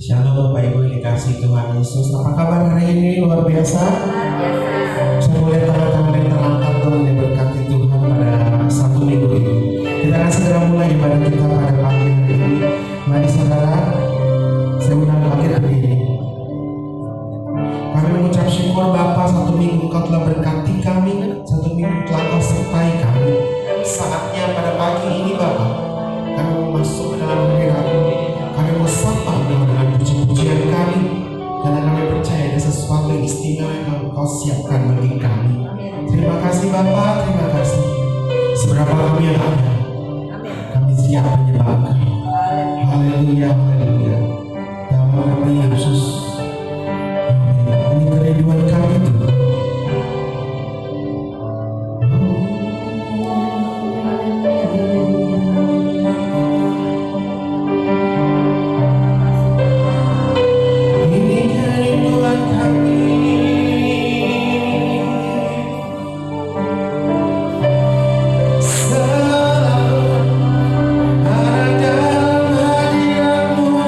Shalom Bapak Ibu yang dikasihi Tuhan Yesus. Apa kabar hari ini? Luar biasa. Saya boleh tangan-tangan yang terangkat dong yang diberkati Tuhan pada satu minggu ini. Kita akan segera mulai ibadah kita pada pagi hari ini. Mari saudara, saya undang bangkit berdiri. Kami mengucap syukur Bapa, satu minggu Engkau telah berkati kami, satu minggu telah Kau sertai kami. Saatnya pada pagi ini Bapa, kami mau masuk ke dalam hadirat-Mu. Kami mau sapa dengan puji-pujian kami, karena kami percaya ada sesuatu yang istimewa yang Kau siapkan bagi kami. Terima kasih Bapa, terima kasih. Seberapa kami yang ada, kami siap menyembah. Haleluya, haleluya. Dalam nama Yesus. Amin. Ini kerinduan kami Tuhan. Selalu ada dalam hadirat-Mu.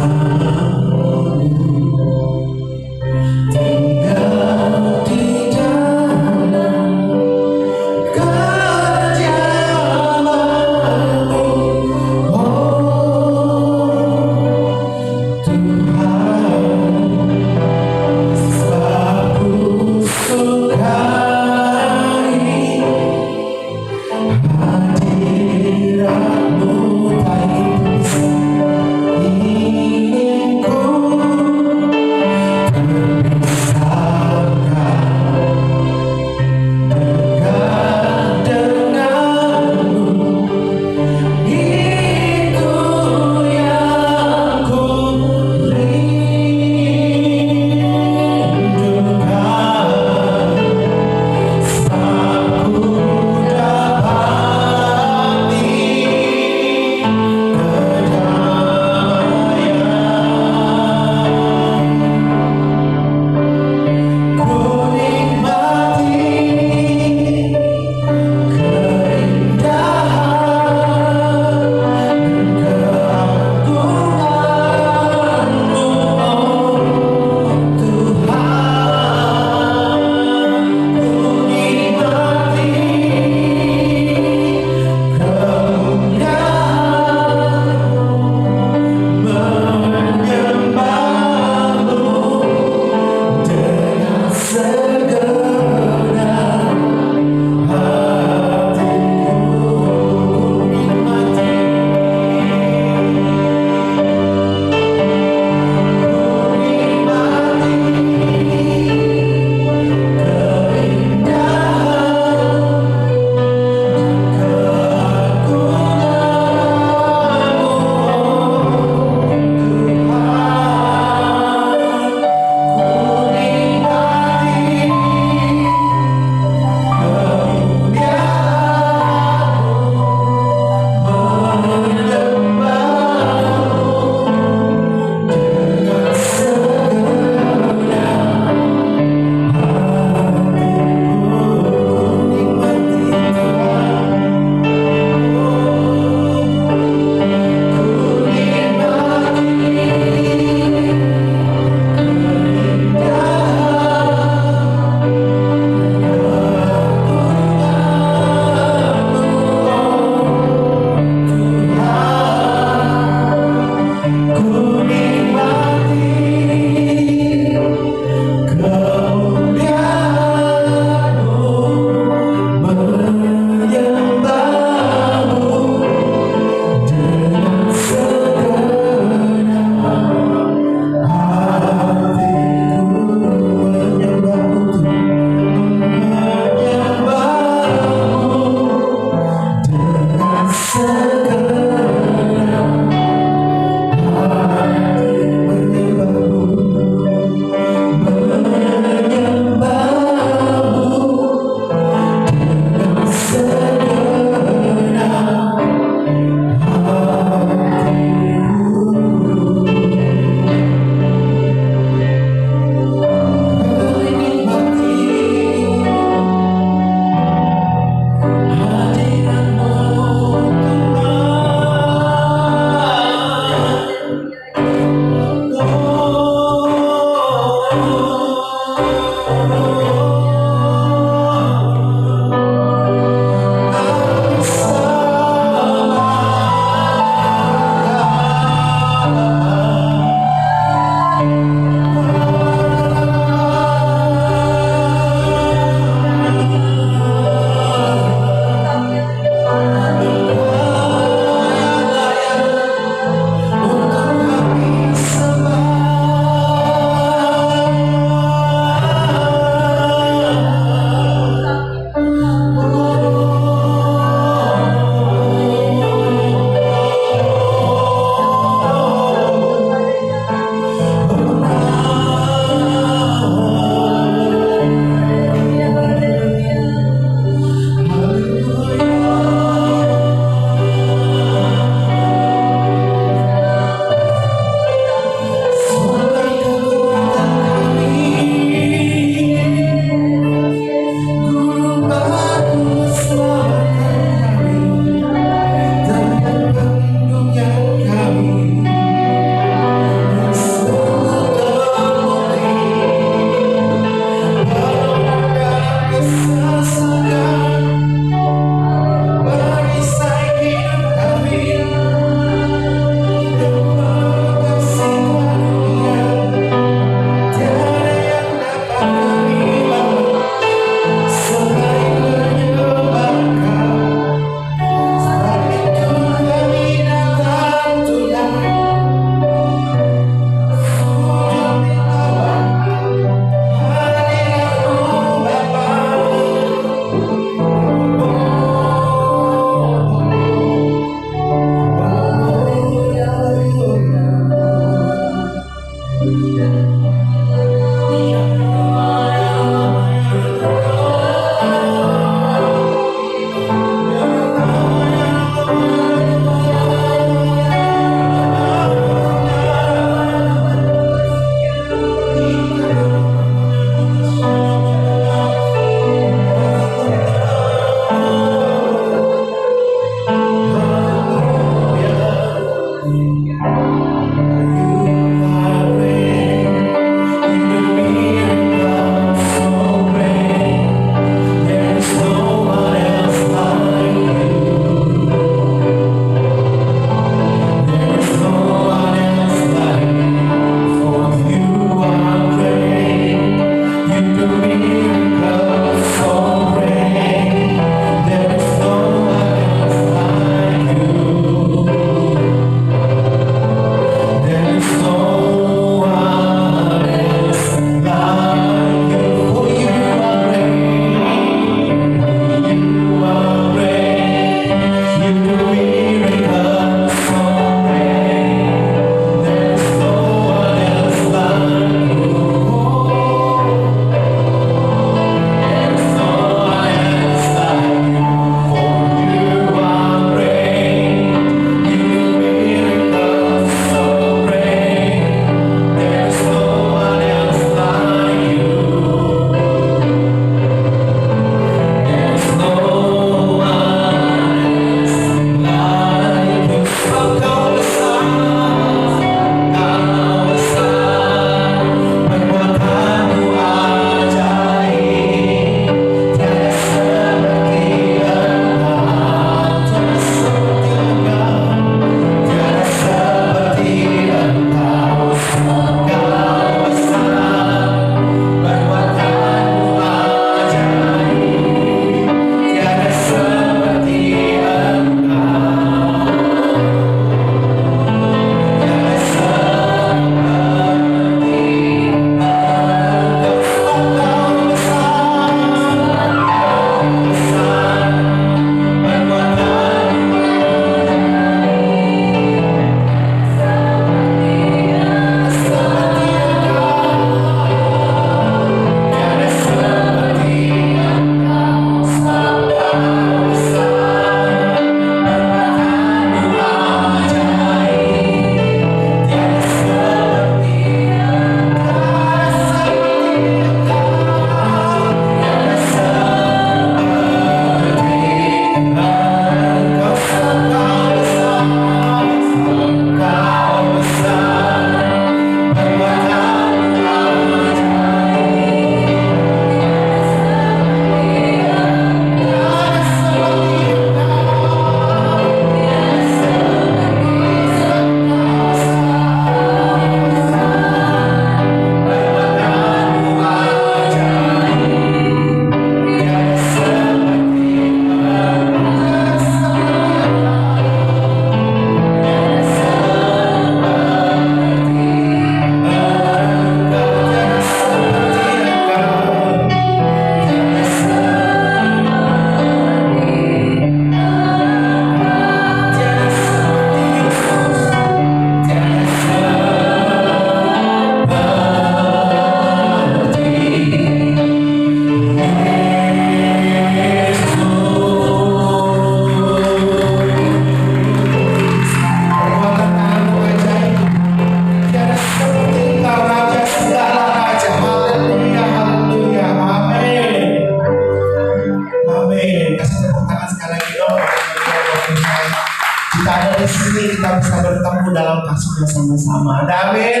bersama-sama. Ada amin?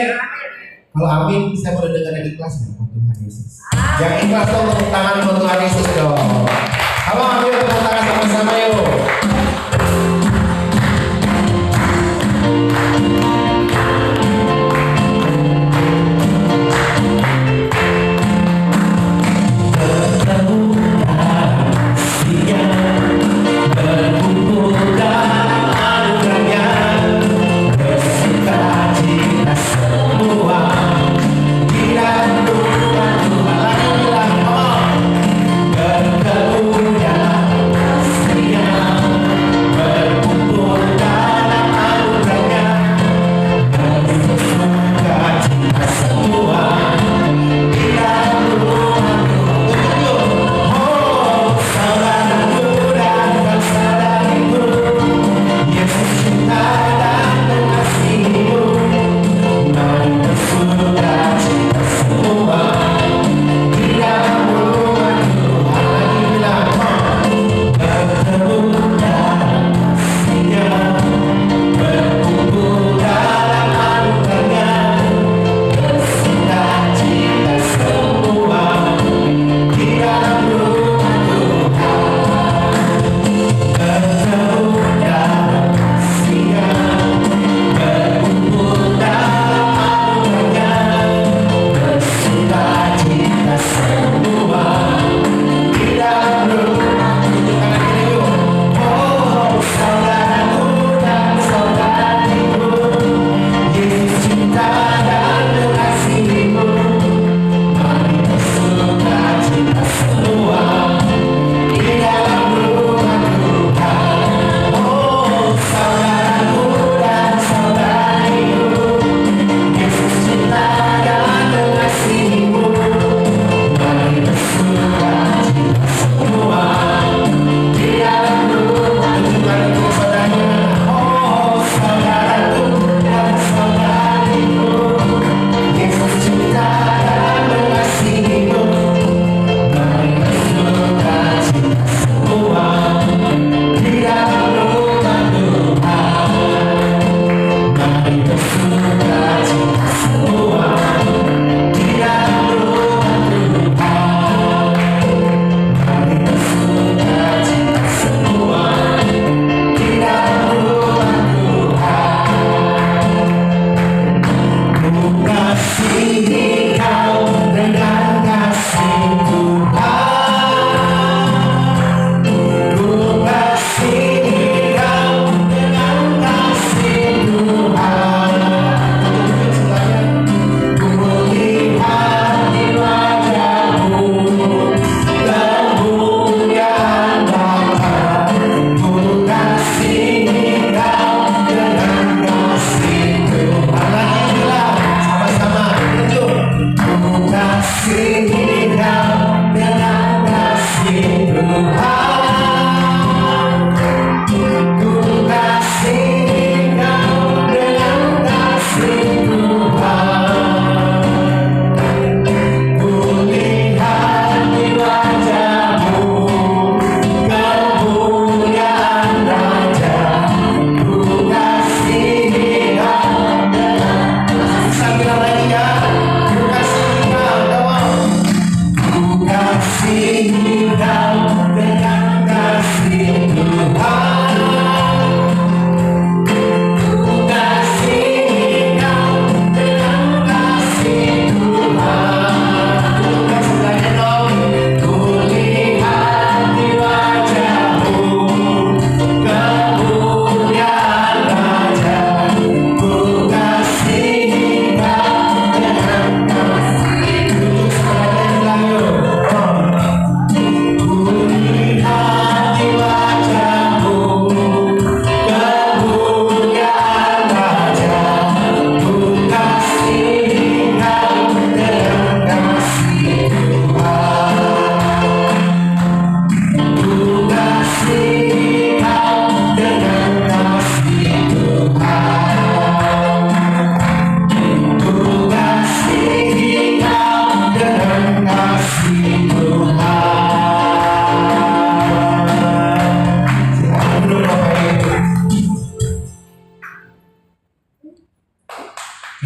Kalau amin, saya boleh dengar yang ikhlas ya buat Tuhan Yesus. Yang ikhlas dong tepuk tangan buat Tuhan Yesus dong. Halo, amin, tepuk tangan sama-sama yuk. Berkemuliaan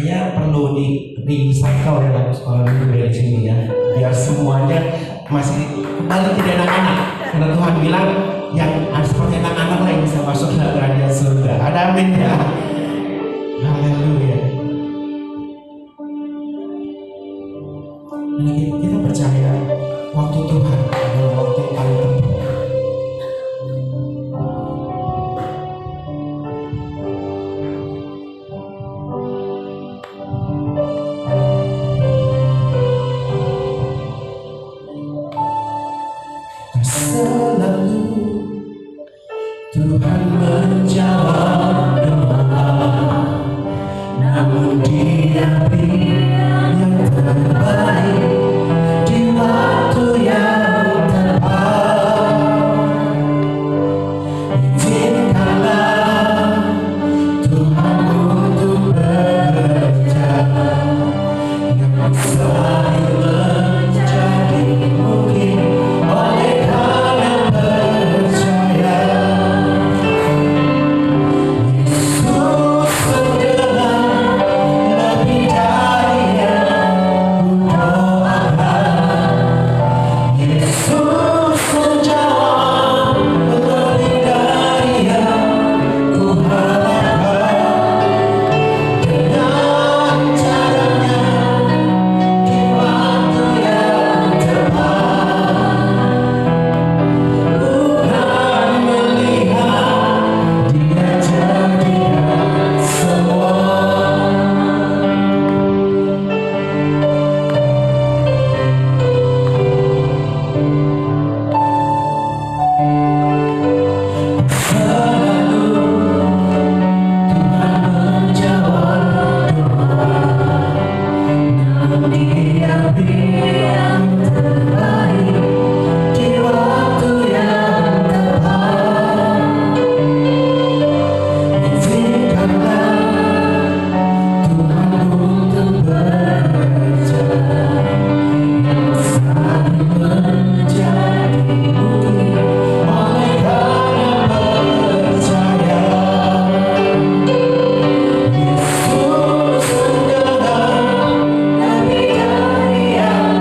Kayaknya perlu di recycle ya lagu sekolah minggu dari sini ya, biar semuanya masih kembali jadi anak-anak. Karena Tuhan bilang yang seperti anak-anak lah yang bisa masuk ke kerajaan surga. Ada amin ya. Haleluya. Dan kita percaya waktu Tuhan adalah waktu yang paling tepat. Selalu Tuhan menjawab doa, namun Dia beri yang terbaik di waktu yang tepat. Izinkanlah Tuhan untuk bekerja yang mustahil menjadi mungkin oleh karena percaya. Yesus mendengar lebih dari yang kudoakan. Yesus menjawab lebih dari yang kuharapkan. Dengan caranya di waktu yang tepat, bukan melihat Dia jadikan semua. Selalu Tuhan menjawab doa, namun Dia beri yang terbaik di waktu yang tepat. Izinkanlah Tuhan untuk bekerja yang mustahil menjadi mungkin oleh karena percaya. Yesus mendengar lebih dari yang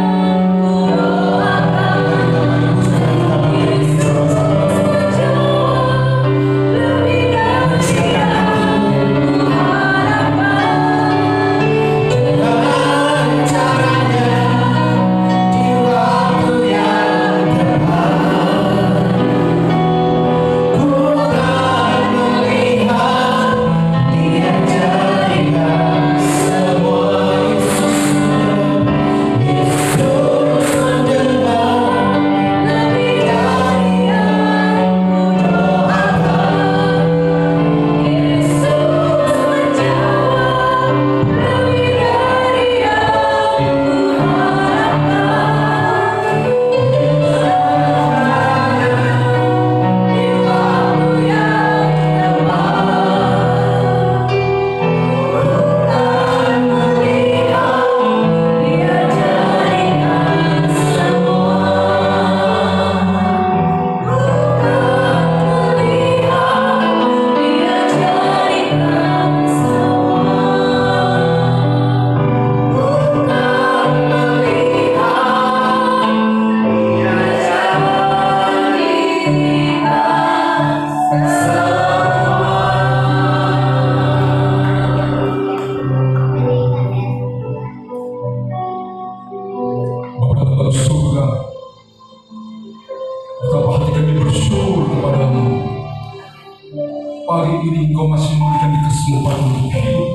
pagi ini Engkau masih memberikan kesempatan untuk hidup,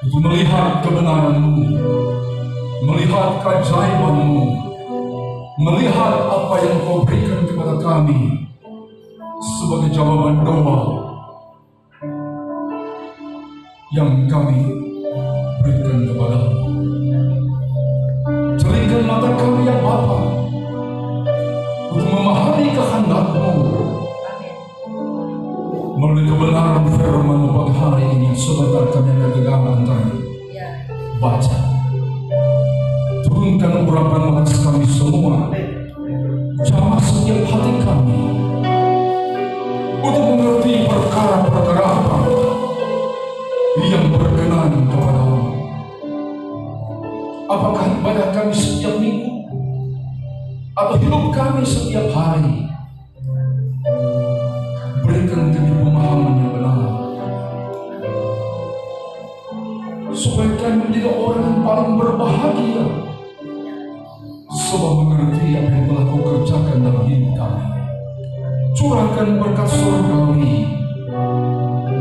untuk melihat kebenaran-Mu, melihat keajaiban-Mu, melihat apa yang Kau berikan kepada kami sebagai jawaban doa yang kami berikan kepada-Mu. Celikkan mata kami ya Bapa untuk memahami kehendak-Mu melalui kebenaran firman-Mu pada hari ini. Sebentar kami akan pegang antara baca. Turunkan urapan atas kami semua, jamah setiap hati kami untuk mengerti perkara-perkara apa yang berkenan kepada-Mu. Apakah ibadah kami setiap minggu atau hidup kami setiap hari? Berikan kami pemahaman yang benar, supaya kami menjadi orang yang paling berbahagia sebab mengerti apa yang telah Kau kerjakan dalam hidup kami. Curahkan berkat surgawi,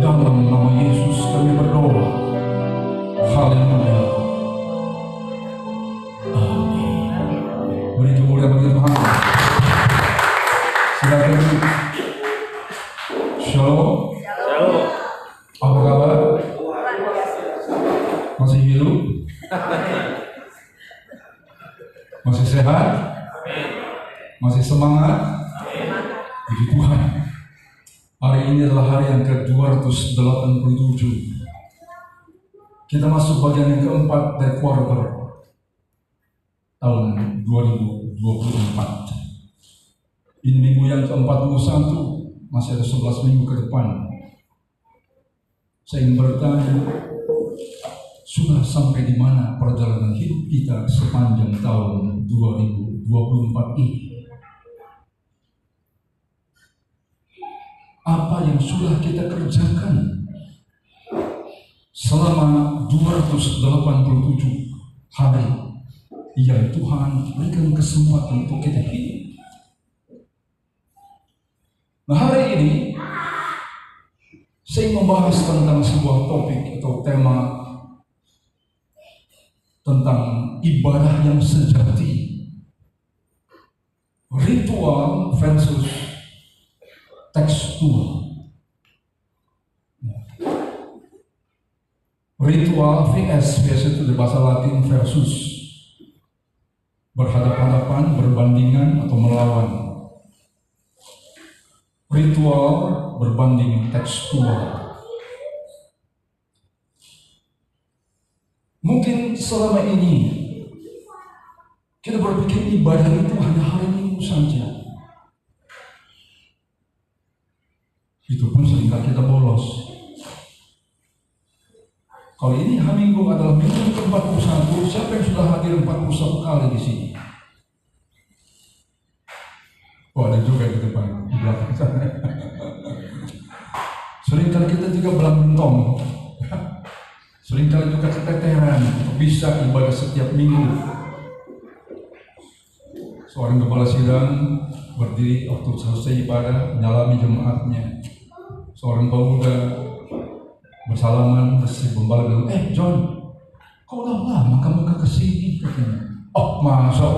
dalam nama Yesus kami berdoa. Haleluya. Amin. Beri kemuliaan bagi Tuhan. Silakan. Shalom. Shalom. Apa kabar? Masih hidup? Masih sehat? Masih semangat? Puji Tuhan. Hari ini adalah hari yang ke-287. Kita masuk bagian yang keempat dari quarter tahun 2024. Ini minggu yang ke-41, masih ada 11 minggu ke depan. Saya ingin bertanya, sudah sampai di mana perjalanan hidup kita sepanjang tahun 2024 ini? Apa yang sudah kita kerjakan selama 287 hari yang Tuhan berikan kesempatan untuk kita hidup? Nah, hari ini saya membahas tentang sebuah topik atau tema tentang ibadah yang sejati, ritual versus tekstual. Ritual vs itu di bahasa Latin, versus berhadapan-hadapan, berbandingan atau melawan. Ritual berbanding tekstual. Mungkin selama ini kita berpikir ibadah itu hanya hari Minggu saja. Itu pun seringkali kita bolos. Kalau ini hari Minggu adalah minggu ke-41, siapa yang sudah hadir 41 kali di sini? Oh, ada juga di depan, di belakang sana. Seringkali kita juga belantong. Seringkali juga keteteran, bisa ibadah setiap minggu. Seorang kepala sidang berdiri waktu selesai ibadah, menyalami jemaatnya. Seorang pemuda bersalaman, bersih pembala bilang, John, kau udah lama kamu ke kesini? Katanya. Oh, masa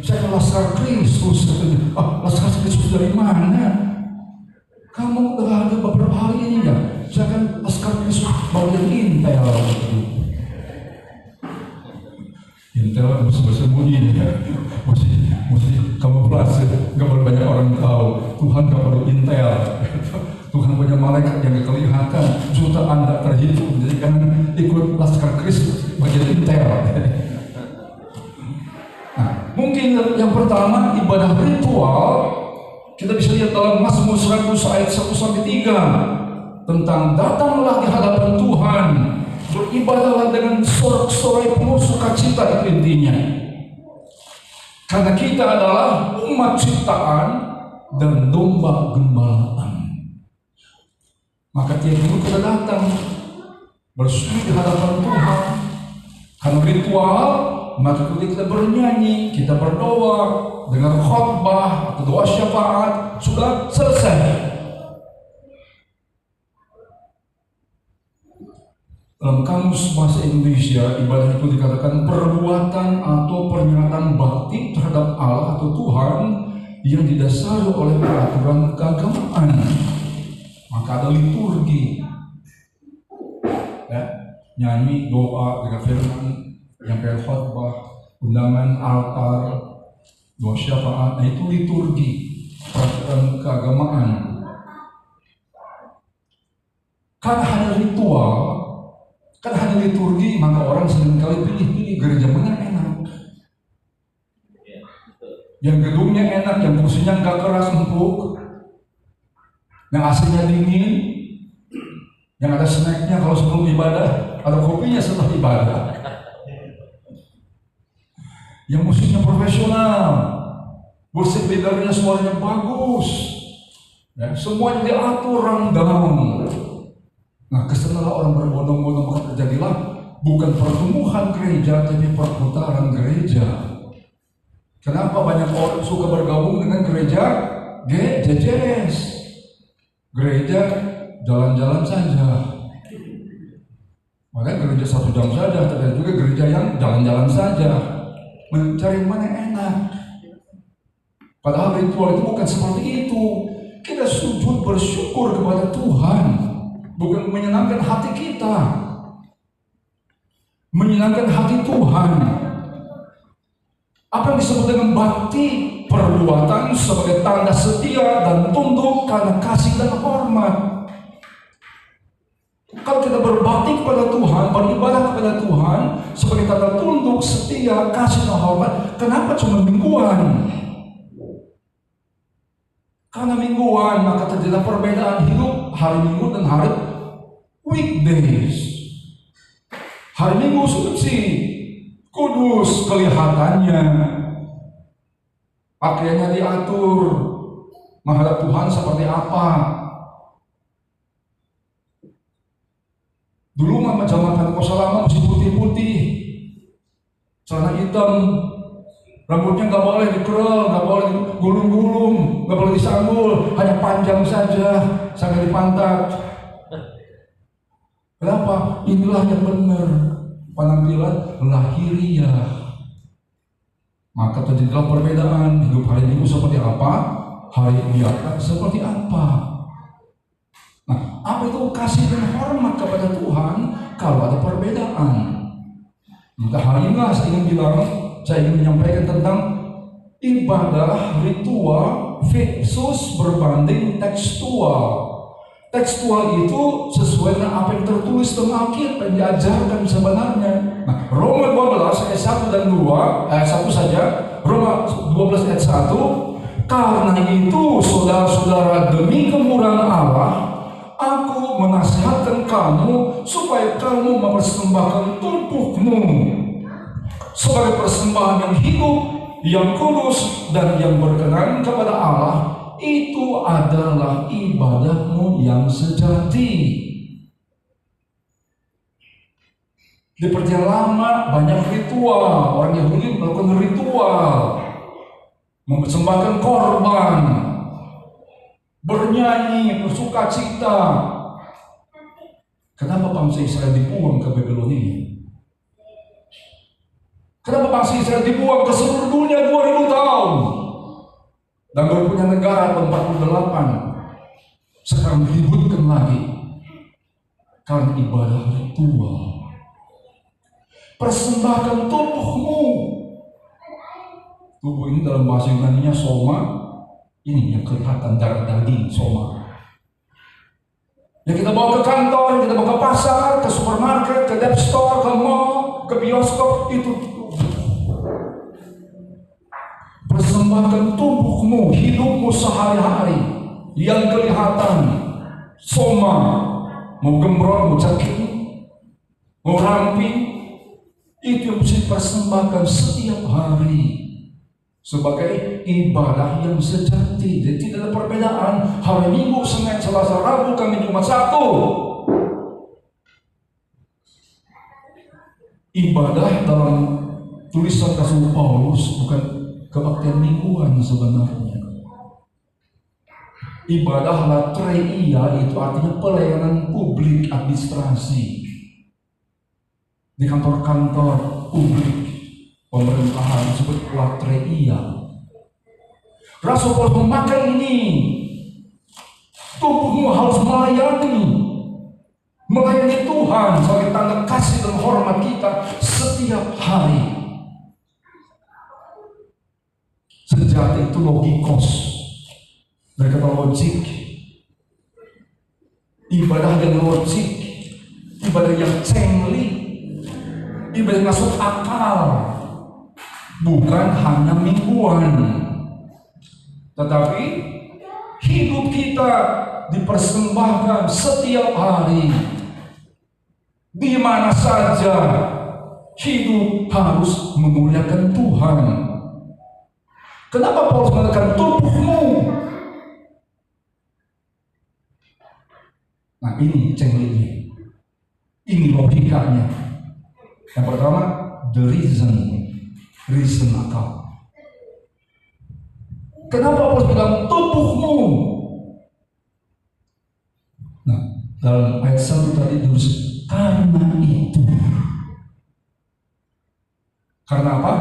saya ke Laskar Kristus. Laskar Kristus dari mana? Kamu udah ada beberapa hari ini ya? Saya kan Laskar Kristus bagian Intel. Intel masih bersembunyi ya. Masih kamuflase, nggak perlu banyak orang tahu. Tuhan nggak perlu Intel. Tuhan punya malaikat yang kelihatan, jutaan tak terhitung. Jadi kan ikut Laskar Kristus bagian Intel. Nah, mungkin yang pertama ibadah ritual kita bisa lihat dalam Mazmur 100 ayat 1-3 tentang datanglah di hadapan Tuhan, beribadahlah dengan sorak-sorai penuh sukacita, itu intinya. Karena kita adalah umat ciptaan dan domba gembalaan. Maka tiap minggu kita datang bersujud di hadapan Tuhan. Karena ritual, maka ketika kita bernyanyi, kita berdoa, dengan khotbah atau doa syafaat, sudah selesai. Dalam kamus bahasa Indonesia, ibadah itu dikatakan perbuatan atau pernyataan bakti terhadap Allah atau Tuhan yang didasari oleh peraturan keagamaan. Maka ada liturgi, ya, nyanyi, doa, dengan firman, yang kayak khotbah, undangan, altar, doa syafaat. Nah, itu liturgi, peraturan keagamaan. Kan hanya ritual, kan hanya liturgi, maka orang seringkali pilih-pilih gereja mana enak, yang gedungnya enak, yang kursinya nggak keras empuk, yang AC-nya dingin, yang ada snacknya kalau sebelum ibadah, ada kopinya setelah ibadah, yang musiknya profesional, worship leadernya suaranya bagus, ya, semuanya diatur rundown. Nah, kesenalah orang berbondong-bondong, maka terjadilah bukan pertumbuhan gereja, tapi perputaran gereja. Kenapa banyak orang suka bergabung dengan gereja GJS? Gereja jalan-jalan saja. Makanya gereja 1 jam saja, tapi juga gereja yang jalan-jalan saja. Mencari mana enak. Padahal ritual itu bukan seperti itu. Kita sujud bersyukur kepada Tuhan, bukan menyenangkan hati kita, menyenangkan hati Tuhan. Apa yang disebut dengan bakti? Perbuatan sebagai tanda setia dan tunduk karena kasih dan hormat. Kalau kita berbakti kepada Tuhan, beribadah kepada Tuhan sebagai tanda tunduk, setia, kasih dan hormat, kenapa cuma mingguan? Karena mingguan, maka terjadi perbedaan hidup hari Minggu dan hari weekdays. Hari Minggu suci, kudus kelihatannya, pakaiannya diatur, menghadap Tuhan seperti apa. Dulu mama zaman Pentekosta lama mesti putih-putih, celana hitam, rambutnya nggak boleh dikerel, nggak boleh digulung-gulung, nggak boleh disanggul, hanya panjang saja sampai di pantat. Kenapa? Inilah yang benar, penampilan lahiriah. Maka terjadilah perbedaan, hidup hari Minggu seperti apa, hari biasa seperti apa. Nah, apa itu kasih dan hormat kepada Tuhan kalau ada perbedaan? Maka hari ini saya ingin bilang, saya ingin menyampaikan tentang ibadah ritual versus berbanding tekstual. Tekstual itu sesuai dengan apa yang tertulis dalam Alkitab yang diajarkan sebenarnya. Nah, Roma 12 ayat 1 dan 2, ayat 1 saja, Roma 12 ayat 1, karena itu saudara-saudara demi kemurahan Allah, aku menasihatkan kamu supaya kamu mempersembahkan tubuhmu sebagai persembahan yang hidup, yang kudus dan yang berkenan kepada Allah. Itu adalah ibadahmu yang sejati. Di perjanjian lama banyak ritual, orang Yahudi melakukan ritual, mempersembahkan korban, bernyanyi, bersukacita. Kenapa bangsa Israel dibuang ke Babilonia? Kenapa bangsa Israel dibuang ke seluruh dunia 2000 tahun? Dan baru punya negara tahun 48. Sekarang diributkan lagi karena ibadah ritual. Persembahkan tubuhmu. Tubuh ini dalam bahasa Yunani-nya soma. Ini yang kelihatan darah daging, soma. Yang kita bawa ke kantor, kita bawa ke pasar, ke supermarket, ke department store, ke mall, ke bioskop, itu persembahkan tubuhmu, hidupmu sehari-hari yang kelihatan soma, mau gembrong, mau caking, mau ramping, itu yang mesti persembahkan setiap hari sebagai ibadah yang sejati. Jadi tidak ada perbedaan hari Minggu, Senin, Selasa, Rabu, Kamis, Jumat, Sabtu. Ibadah dalam tulisan Rasul Paulus bukan kebaktian mingguan sebenarnya. Ibadah latreia itu artinya pelayanan publik administrasi. di kantor-kantor publik pemerintahan disebut latreia. Rasul Paulus memakai ini. Tubuhmu harus melayani Tuhan sebagai tanda kasih dan hormat kita setiap hari. Sejati itu logikos, dari kata logik. Ibadah yang logik, ibadah yang cengli, ibadah yang masuk akal, bukan hanya mingguan, tetapi hidup kita dipersembahkan setiap hari. Di mana saja hidup harus memuliakan Tuhan. Kenapa Paulus mengatakan tubuhmu? Nah, ini cenglinya, ini logikanya. Yang pertama, the reason akal. Kenapa Paulus bilang tubuhmu? Nah, dalam ayat 1 tadi ditulis karena itu. Karena apa?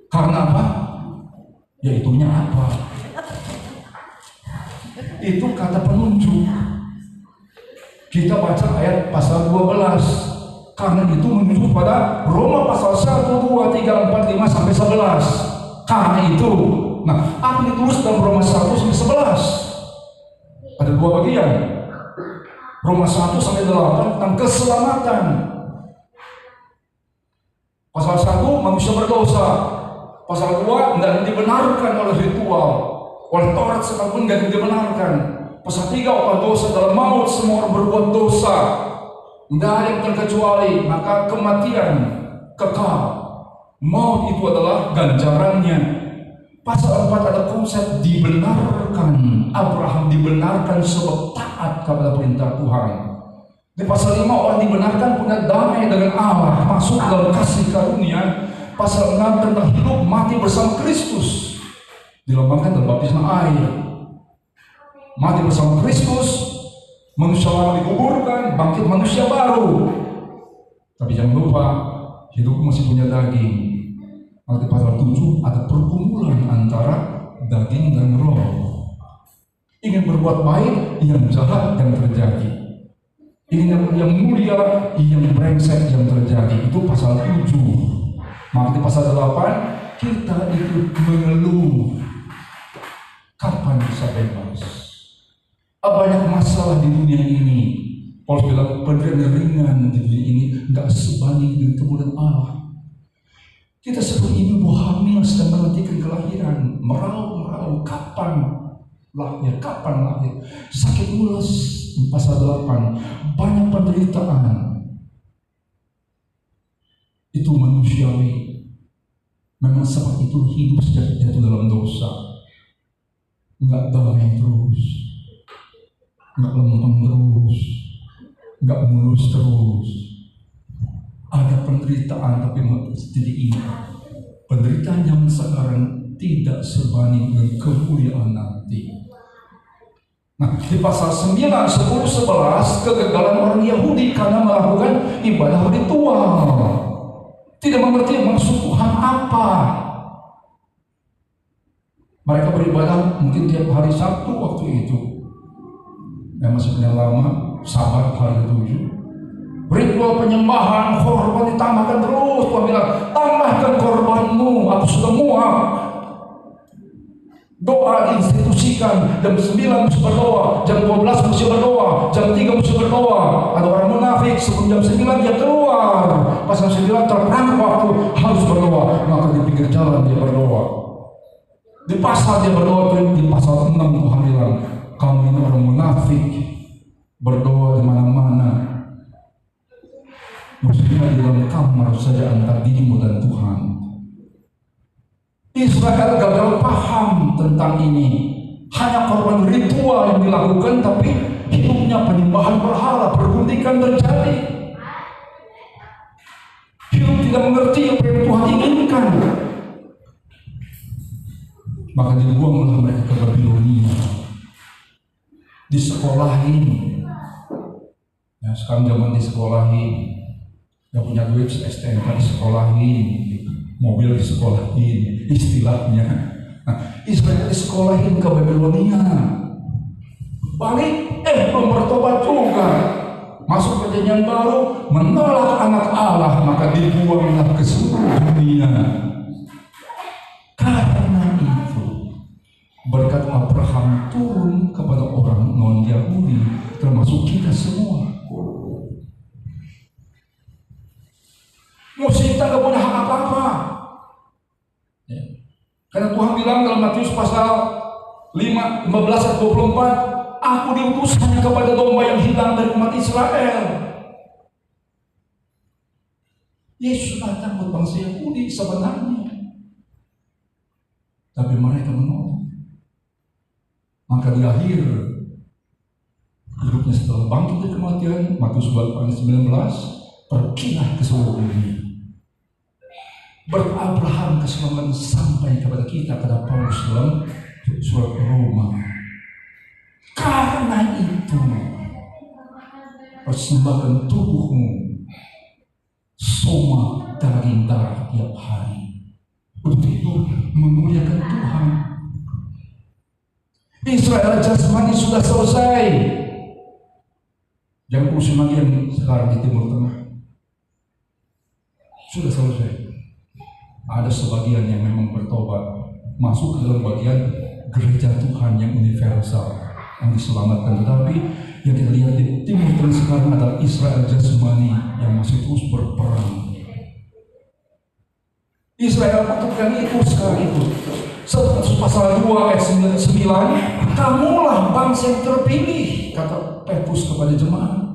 Karena apa? Ya itunya apa? Itu kata penunjuk. Kita baca ayat pasal 12. Karena itu menunjuk pada Roma pasal 1, 2, 3, 4, 5 sampai 11. Karena itu. Nah, apa ditulis dalam Roma 1 sampai 11? Ada dua bagian. Roma 1 sampai 8 tentang keselamatan. Pasal 1 manusia berdosa. Pasal 2 tidak dibenarkan oleh ritual, oleh Taurat sekalipun tidak dibenarkan. Pasal 3 apa dosa dalam maut, semua orang berbuat dosa, tidak ada yang terkecuali, maka kematian kekal. Maut itu adalah ganjarannya. Pasal 4 ada konsep dibenarkan. Abraham dibenarkan sebab taat kepada perintah Tuhan. Di pasal 5 orang dibenarkan punya damai dengan Allah, masuk dalam kasih karunia. Pasal 6 tentang hidup mati bersama Kristus, dilambangkan dalam baptisma air. Mati bersama Kristus, manusia lama dikuburkan, bangkit manusia baru. Tapi jangan lupa, hidup masih punya daging. Nanti pasal 7 ada pergumulan antara daging dan roh. Ingin berbuat baik, yang jahat yang terjadi. Ingin yang mulia, yang brengsek yang terjadi. Itu pasal 7. Maka di pasal 8 kita itu mengeluh, kapan bisa bebas? Banyak masalah di dunia ini. Paulus bilang penderitaan ringan di dunia ini nggak sebanding dengan kemuliaan Allah. Kita seperti ibu hamil sedang menantikan kelahiran, merau, kapan lahir, sakit ulas. Pasal 8 banyak penderitaan. Itu manusiawi. Memang seperti itu hidup sejak jatuh dalam dosa. Enggak damai terus, enggak lempeng terus, enggak mulus terus. Ada penderitaan, tapi tidak ini. Penderitaan yang sekarang tidak sebanding dengan kemuliaan nanti. Nah, di pasal 9, 10, 11 kegagalan orang Yahudi karena melakukan ibadah ritual. Tidak mengerti maksud Tuhan apa. Mereka beribadah mungkin tiap hari Sabtu waktu itu. Yang masih punya lama, Sabat hari 7. Ritual penyembahan, korban ditambahkan terus. Tuhan bilang, tambahkan korbanmu, aku sudah muak. Doa diinstitusikan, jam 9 mesti berdoa, jam 12 mesti berdoa, jam 3 mesti berdoa. Ada orang munafik, sebelum jam 9 dia keluar, pas jam 9 terperangkap waktu harus berdoa, maka di pinggir jalan dia berdoa. Di pasar dia berdoa, di pasal 6 Tuhan bilang, kamu ini orang munafik, berdoa di mana-mana. Maksudnya di dalam kamar saja antara dirimu dan Tuhan. Israel gagal paham tentang ini. Hanya korban ritual yang dilakukan, tapi hidupnya penyembahan berhala, perguntingan terjadi. Hidup tidak mengerti apa yang Tuhan inginkan. Maka dibuanglah mereka ke Babilonia. Disekolahin. Ya, sekarang zaman disekolahin. Yang punya duit STNK disekolahin, mobil disekolahin, istilahnya. Nah, Israel disekolahin ke Babilonia. Balik, belum bertobat juga. Masuk perjanjian baru, menolak anak Allah, maka dibuanglah ke seluruh dunia. Karena itu, berkat Abraham turun kepada orang non-Yahudi, termasuk kita semua. Musuh kita gak punya hak apa-apa. Ya. Karena Tuhan bilang dalam Matius pasal 15-24, aku diutus hanya kepada domba yang hilang dari umat Israel. Yesus datang buat bangsa Yahudi sebenarnya, tapi mereka menolak. Maka di akhir hidupnya setelah bangkit dari kematian, Matius 19, pergilah ke seluruh dunia. Berabraham keselamatan sampai kepada kita, kata Paulus dalam surat Roma. Karena itu, persembahkan tubuhmu soma daging darah tiap hari, untuk itu memuliakan Tuhan. Israel jasmani sudah selesai. Jangan pusing lagi yang sekarang di Timur Tengah. Sudah selesai. Ada sebagian yang memang bertobat, masuk ke dalam bagian gereja Tuhan yang universal, yang diselamatkan. Tetapi yang kita lihat di Timur Tengah sekarang adalah Israel jasmani yang masih terus berperang. Israel butuhkan itu sekarang itu. Pasal 2 ayat 9, kamulah bangsa yang terpilih, kata Petrus kepada jemaat.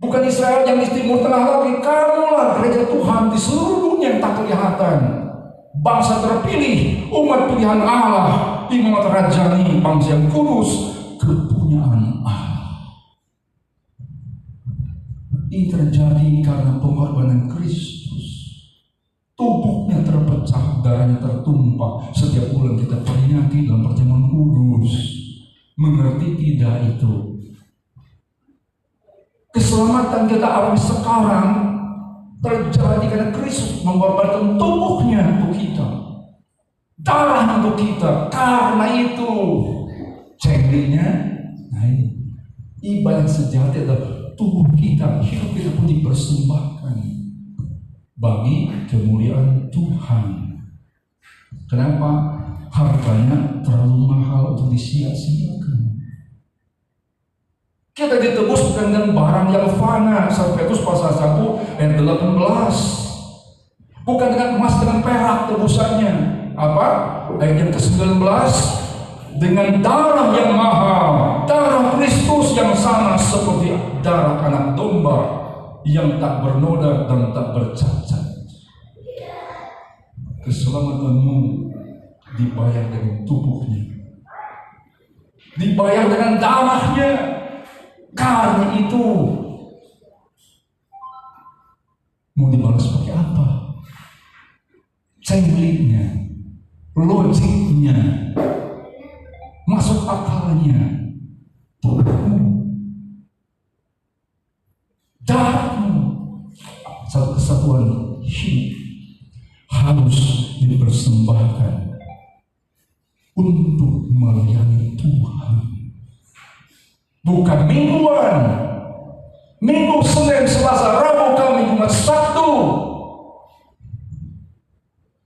Bukan Israel yang di Timur Tengah lagi, kamulah gereja Tuhan di seluruh dunia yang tak kelihatan. Bangsa terpilih, umat pilihan Allah, imamat rajani, bangsa yang kudus, kepunyaan Allah. Ini terjadi karena pengorbanan Kristus. Tubuhnya terpecah, darahnya tertumpah. Setiap bulan kita peringati dalam perjamuan kudus. Mengerti tidak itu? Keselamatan kita alami sekarang terjadi karena Kristus mengorbankan tubuhnya untuk kita, darah untuk kita. Karena itu cengkehnya, nah ini ibadah sejati adalah tubuh kita, hidup kita pun dipersembahkan bagi kemuliaan Tuhan. Kenapa? Harganya terlalu mahal untuk disia-siakan. Kita ditebus bukan dengan barang yang fana. 1 Petrus pasal 1 ayat 18. Bukan dengan emas dengan perak tebusannya. Apa? Ayat yang ke-19, dengan darah yang mahal, darah Kristus yang sama seperti darah anak domba yang tak bernoda dan tak bercacat. Keselamatanmu dibayar dengan tubuhnya, dibayar dengan darahnya. Karena itu mau dibalas pakai apa? Cengliknya, logiknya, masuk akalnya, tubuhmu, darahmu, satu kesatuan hidup harus dipersembahkan untuk melayani Tuhan. Bukan mingguan, Minggu, Senin, Selasa, Rabu, Kamis, Jumat, Sabtu.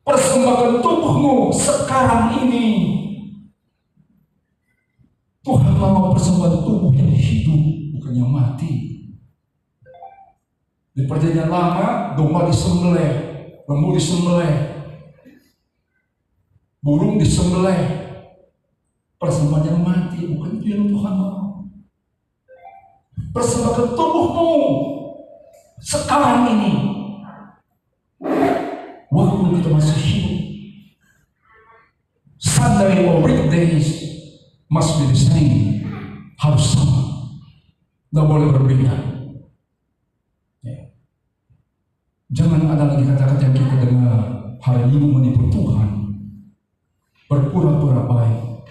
Persembahkan tubuhmu sekarang ini. Tuhan mau persembahan tubuh yang hidup, bukan yang mati. Di perjanjian lama, domba disembelih, lembu disembelih, burung disembelih. Persembahan yang mati, bukan itu yang Tuhan mau. Persembahkan tubuhmu sekarang ini, waktu kita masih hidup. Sunday or weekdays must be the same, harus sama, tidak boleh berbeda. Jangan ada lagi kata-kata yang kita dengar, hari Minggu menipu Tuhan, berpura-pura baik,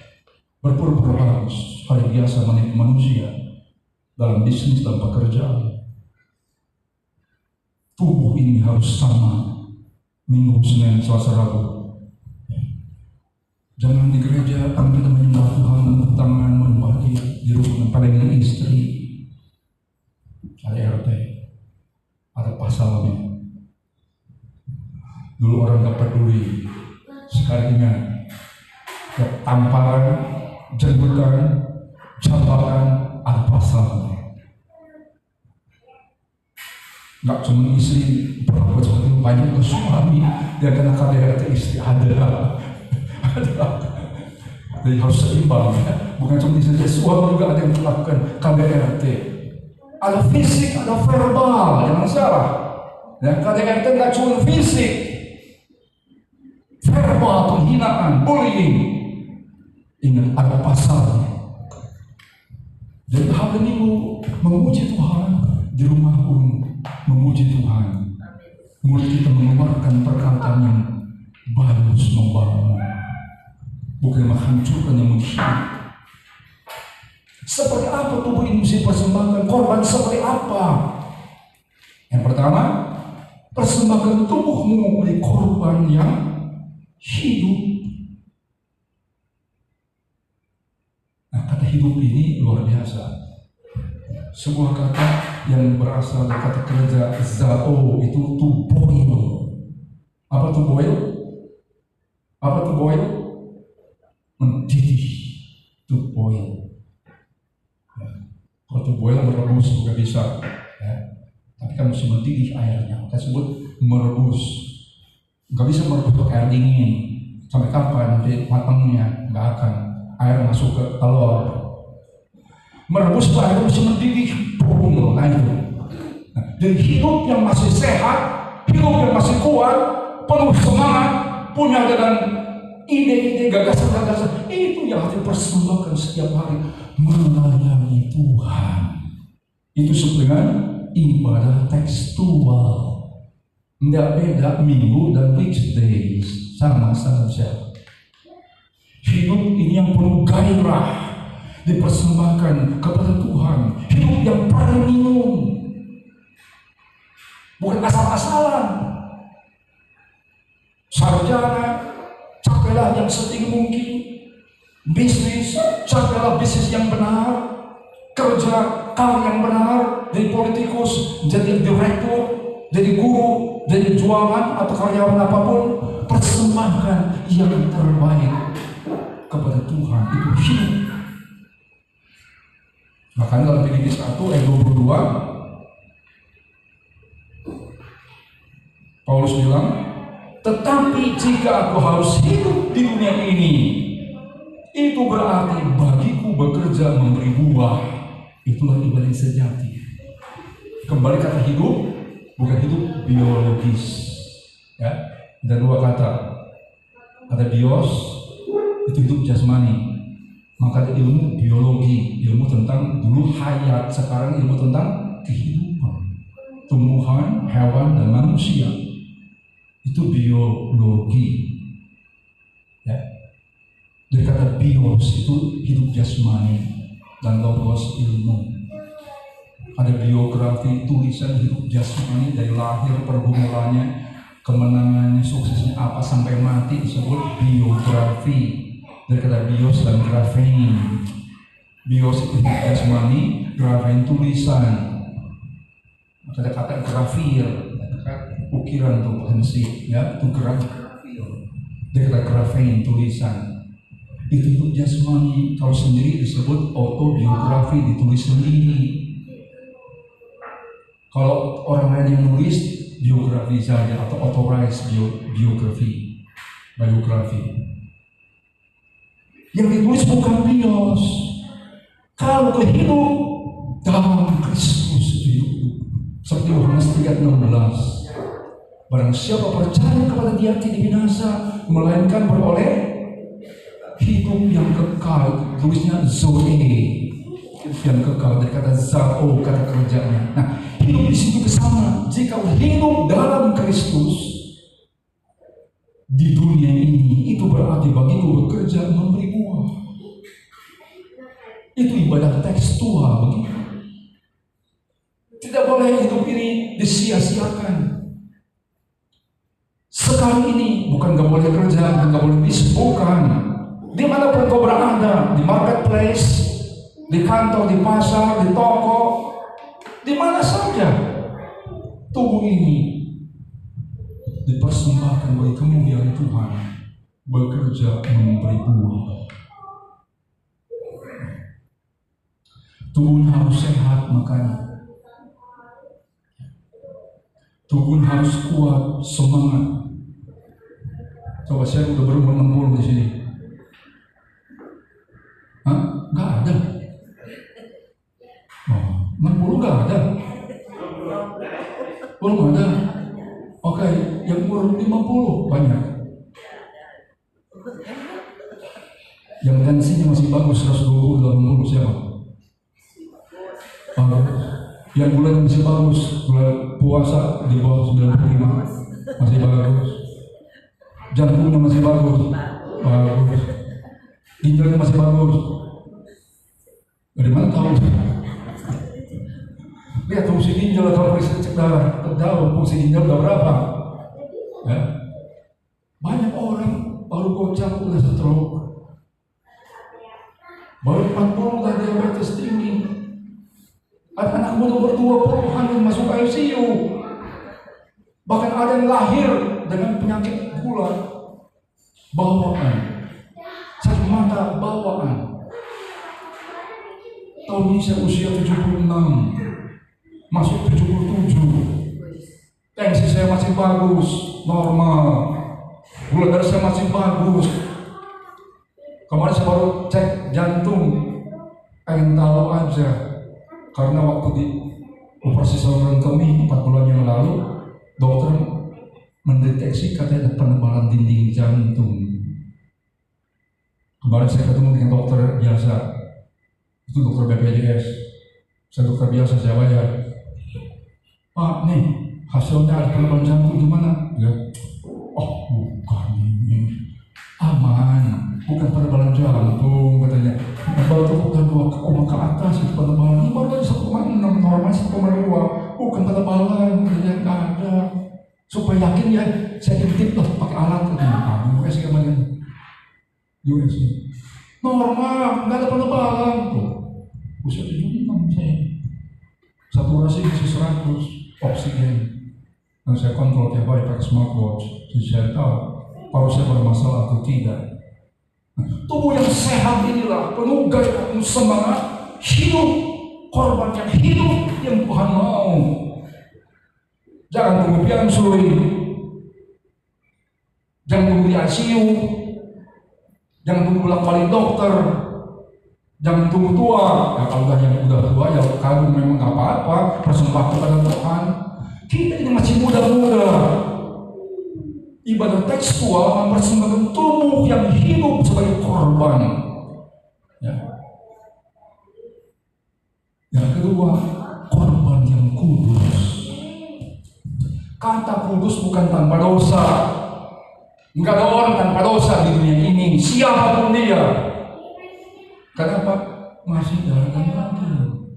berpura-pura bagus, hari biasa menipu manusia dalam bisnis dan pekerjaan. tubuh ini harus sama Minggu, Senin, Selasa, Rabu. Jangan di gereja kita menyembah Tuhan dengan tangan membagi di rumah paling dengan istri. Ada RT, ada pasalnya. Dulu orang gak peduli, sekarang ingat, tamparan, jenggotan, jabatan, ada pasalnya. Gak cuma istri, berapa seperti banyak ke suami, dia kena KDRT istri ada. Jadi harus seimbang, ya. Bukan cuma istri, suami juga ada yang melakukan KDRT. Ada fisik, ada verbal, jangan salah. Dan KDRT gak cuma fisik, verbal, penghinaan, bullying. Ingat, ada pasalnya. Jadi hari Minggu memuji Tuhan, di rumah pun memuji Tuhan. Mulut kita mengeluarkan perkataan yang bagus, membangun, bukan menghancurkan, yang menghidup. Seperti apa tubuh ini mesti persembahkan? Korban seperti apa? Yang pertama, persembahkan tubuhmu menjadi korban yang hidup. Nah, kata hidup ini luar biasa. Sebuah kata yang berasal dari kata kerja zao, itu to boil. Apa to boil? Apa to boil? Mendidih. To boil. Ya. Kalau to boil merebus juga bisa. Ya. Tapi kan mesti mendidih airnya. Kita sebut merebus. Nggak bisa merebus pakai air dingin. Sampai kapan nanti matangnya? Nggak akan. Air masuk ke telur. Merebus air mesti mendidih. Boom, nah itu. Nah, dan hidup yang masih sehat, hidup yang masih kuat, penuh semangat, punya dengan ide-ide, gagasan-gagasan, itu yang harus dipersembahkan setiap hari melayani Tuhan. Itu disebut dengan ibadah tekstual. Tidak beda minggu dan weekdays, sama saja. Hidup ini yang penuh gairah dipersembahkan kepada Tuhan, hidup yang premium, bukan asal-asalan. Sarjana, capailah yang setinggi mungkin. Bisnis, capailah bisnis yang benar. Kerja, karir yang benar. Jadi politikus, jadi direktur, jadi guru, jadi jualan atau karyawan apapun, persembahkan yang terbaik kepada Tuhan. Itu hidup. Makanya dalam Filipi 1 ayat 22 Paulus bilang, tetapi jika aku harus hidup di dunia ini, itu berarti bagiku bekerja memberi buah. Itulah ibadah sejati. Kembali kata hidup, bukan hidup biologis. Ya, ada dua kata. Ada bios, itu hidup jasmani. Maka ada ilmu biologi, ilmu tentang dulu hayat, sekarang ilmu tentang kehidupan, tumbuhan, hewan, dan manusia. Itu biologi. Ya. Dari kata bios itu hidup jasmani dan logos ilmu. Ada biografi, tulisan hidup jasmani dari lahir, pergumulannya, kemenangannya, suksesnya apa sampai mati, disebut biografi. Dari kata bios dan grafein. Bios itu jasmani, grafein tulisan. Ada kata grafir, ukiran tuh pensif, ya, itu grafir. Dari kata grafein tulisan. Itu jasmani. Kalau sendiri disebut autobiografi, ditulis sendiri. Kalau orang lain yang nulis, biografi saja atau authorized biografi. Yang ditulis bukan bios. Kalau hidup dalam Kristus hidup. Seperti Yohanes 3:16. Barang siapa percaya kepada Dia tidak binasa, melainkan beroleh hidup yang kekal. Tulisnya zoe, yang kekal. Dari kata zao, kata kerjanya. Nah, hidup di situ sama. Jika hidup dalam Kristus di dunia ini, itu berarti bagiku bekerja memberi buah. Itu ibadah tekstual begitu. Tidak boleh hidup ini disia-siakan. Sekali ini bukan gak boleh kerja, bukan gak boleh bisnis, bukan. Dimanapun kau berada, di marketplace, di kantor, di pasar, di toko, di mana saja, tubuh ini dipersembahkan bagi kemuliaan Tuhan, bekerja memberi buah. Tubuh harus sehat, makanya tubuh harus kuat, semangat. Coba saya udah berumur 60 di sini. Hah? Nggak ada. Oh, 60 nggak ada. Belum ada. Oke, yang umur 50 banyak. Yang tensinya masih bagus 120 80 siapa? Yang bulan masih bagus, bulan puasa di bawah 95 masih bagus. Jantungnya masih bagus, ginjalnya masih bagus. Dari mana tahu? Lihat fungsi ginjal atau periksa cek darah, tahu fungsi ginjal udah berapa? Ya. Banyak orang baru gocap udah stroke, baru 40 udah diabetes tinggi. Ada anak muda umur 20 hamil masuk ICU. Bahkan ada yang lahir dengan penyakit gula bawaan, sakit mata bawaan. Tahun ini saya usia 76, masuk 77. Tensi saya masih bagus, normal. Gula darah saya masih bagus. Kemarin saya baru cek jantung, pengen tahu aja. Karena waktu di operasi saluran kemih 4 bulan yang lalu, dokter mendeteksi katanya ada penebalan dinding jantung. Kemarin saya ketemu dengan dokter biasa, itu dokter BPJS. Saya dokter biasa, saya bayar. Pak, nih hasilnya ada penebalan jantung gimana? Ya, oh bukan ini, aman, bukan penebalan jantung katanya. Baru udah 2 ke atas itu penebalan, ini baru 1,6, normal 1,2, bukan penebalan katanya, nggak ada. Supaya yakin ya, saya intip lah pakai alat katanya, US kemarin, US normal, nggak ada penebalan. Usia 76 saya, saturasi masih 100, oksigen, dan saya kontrol tiap hari pakai smartwatch, jadi saya tahu kalau saya bermasalah atau tidak. Tubuh yang sehat inilah penuh gairah, penuh semangat, hidup, korban yang hidup yang Tuhan mau. Jangan tunggu piansui, jangan tunggu di ICU, jangan tunggu bolak-balik dokter, jangan tunggu tua. Ya, kalau yang udah tua ya kalau memang nggak apa-apa, persembahkan kepada Tuhan. Kita ini masih muda-muda. Ibadah tekstual mempersembahkan tubuh yang hidup sebagai korban. Ya. Yang kedua, korban yang kudus. Kata kudus bukan tanpa dosa. Enggak ada orang tanpa dosa di dunia ini, siapapun dia. Kenapa? Masih darah dan daging.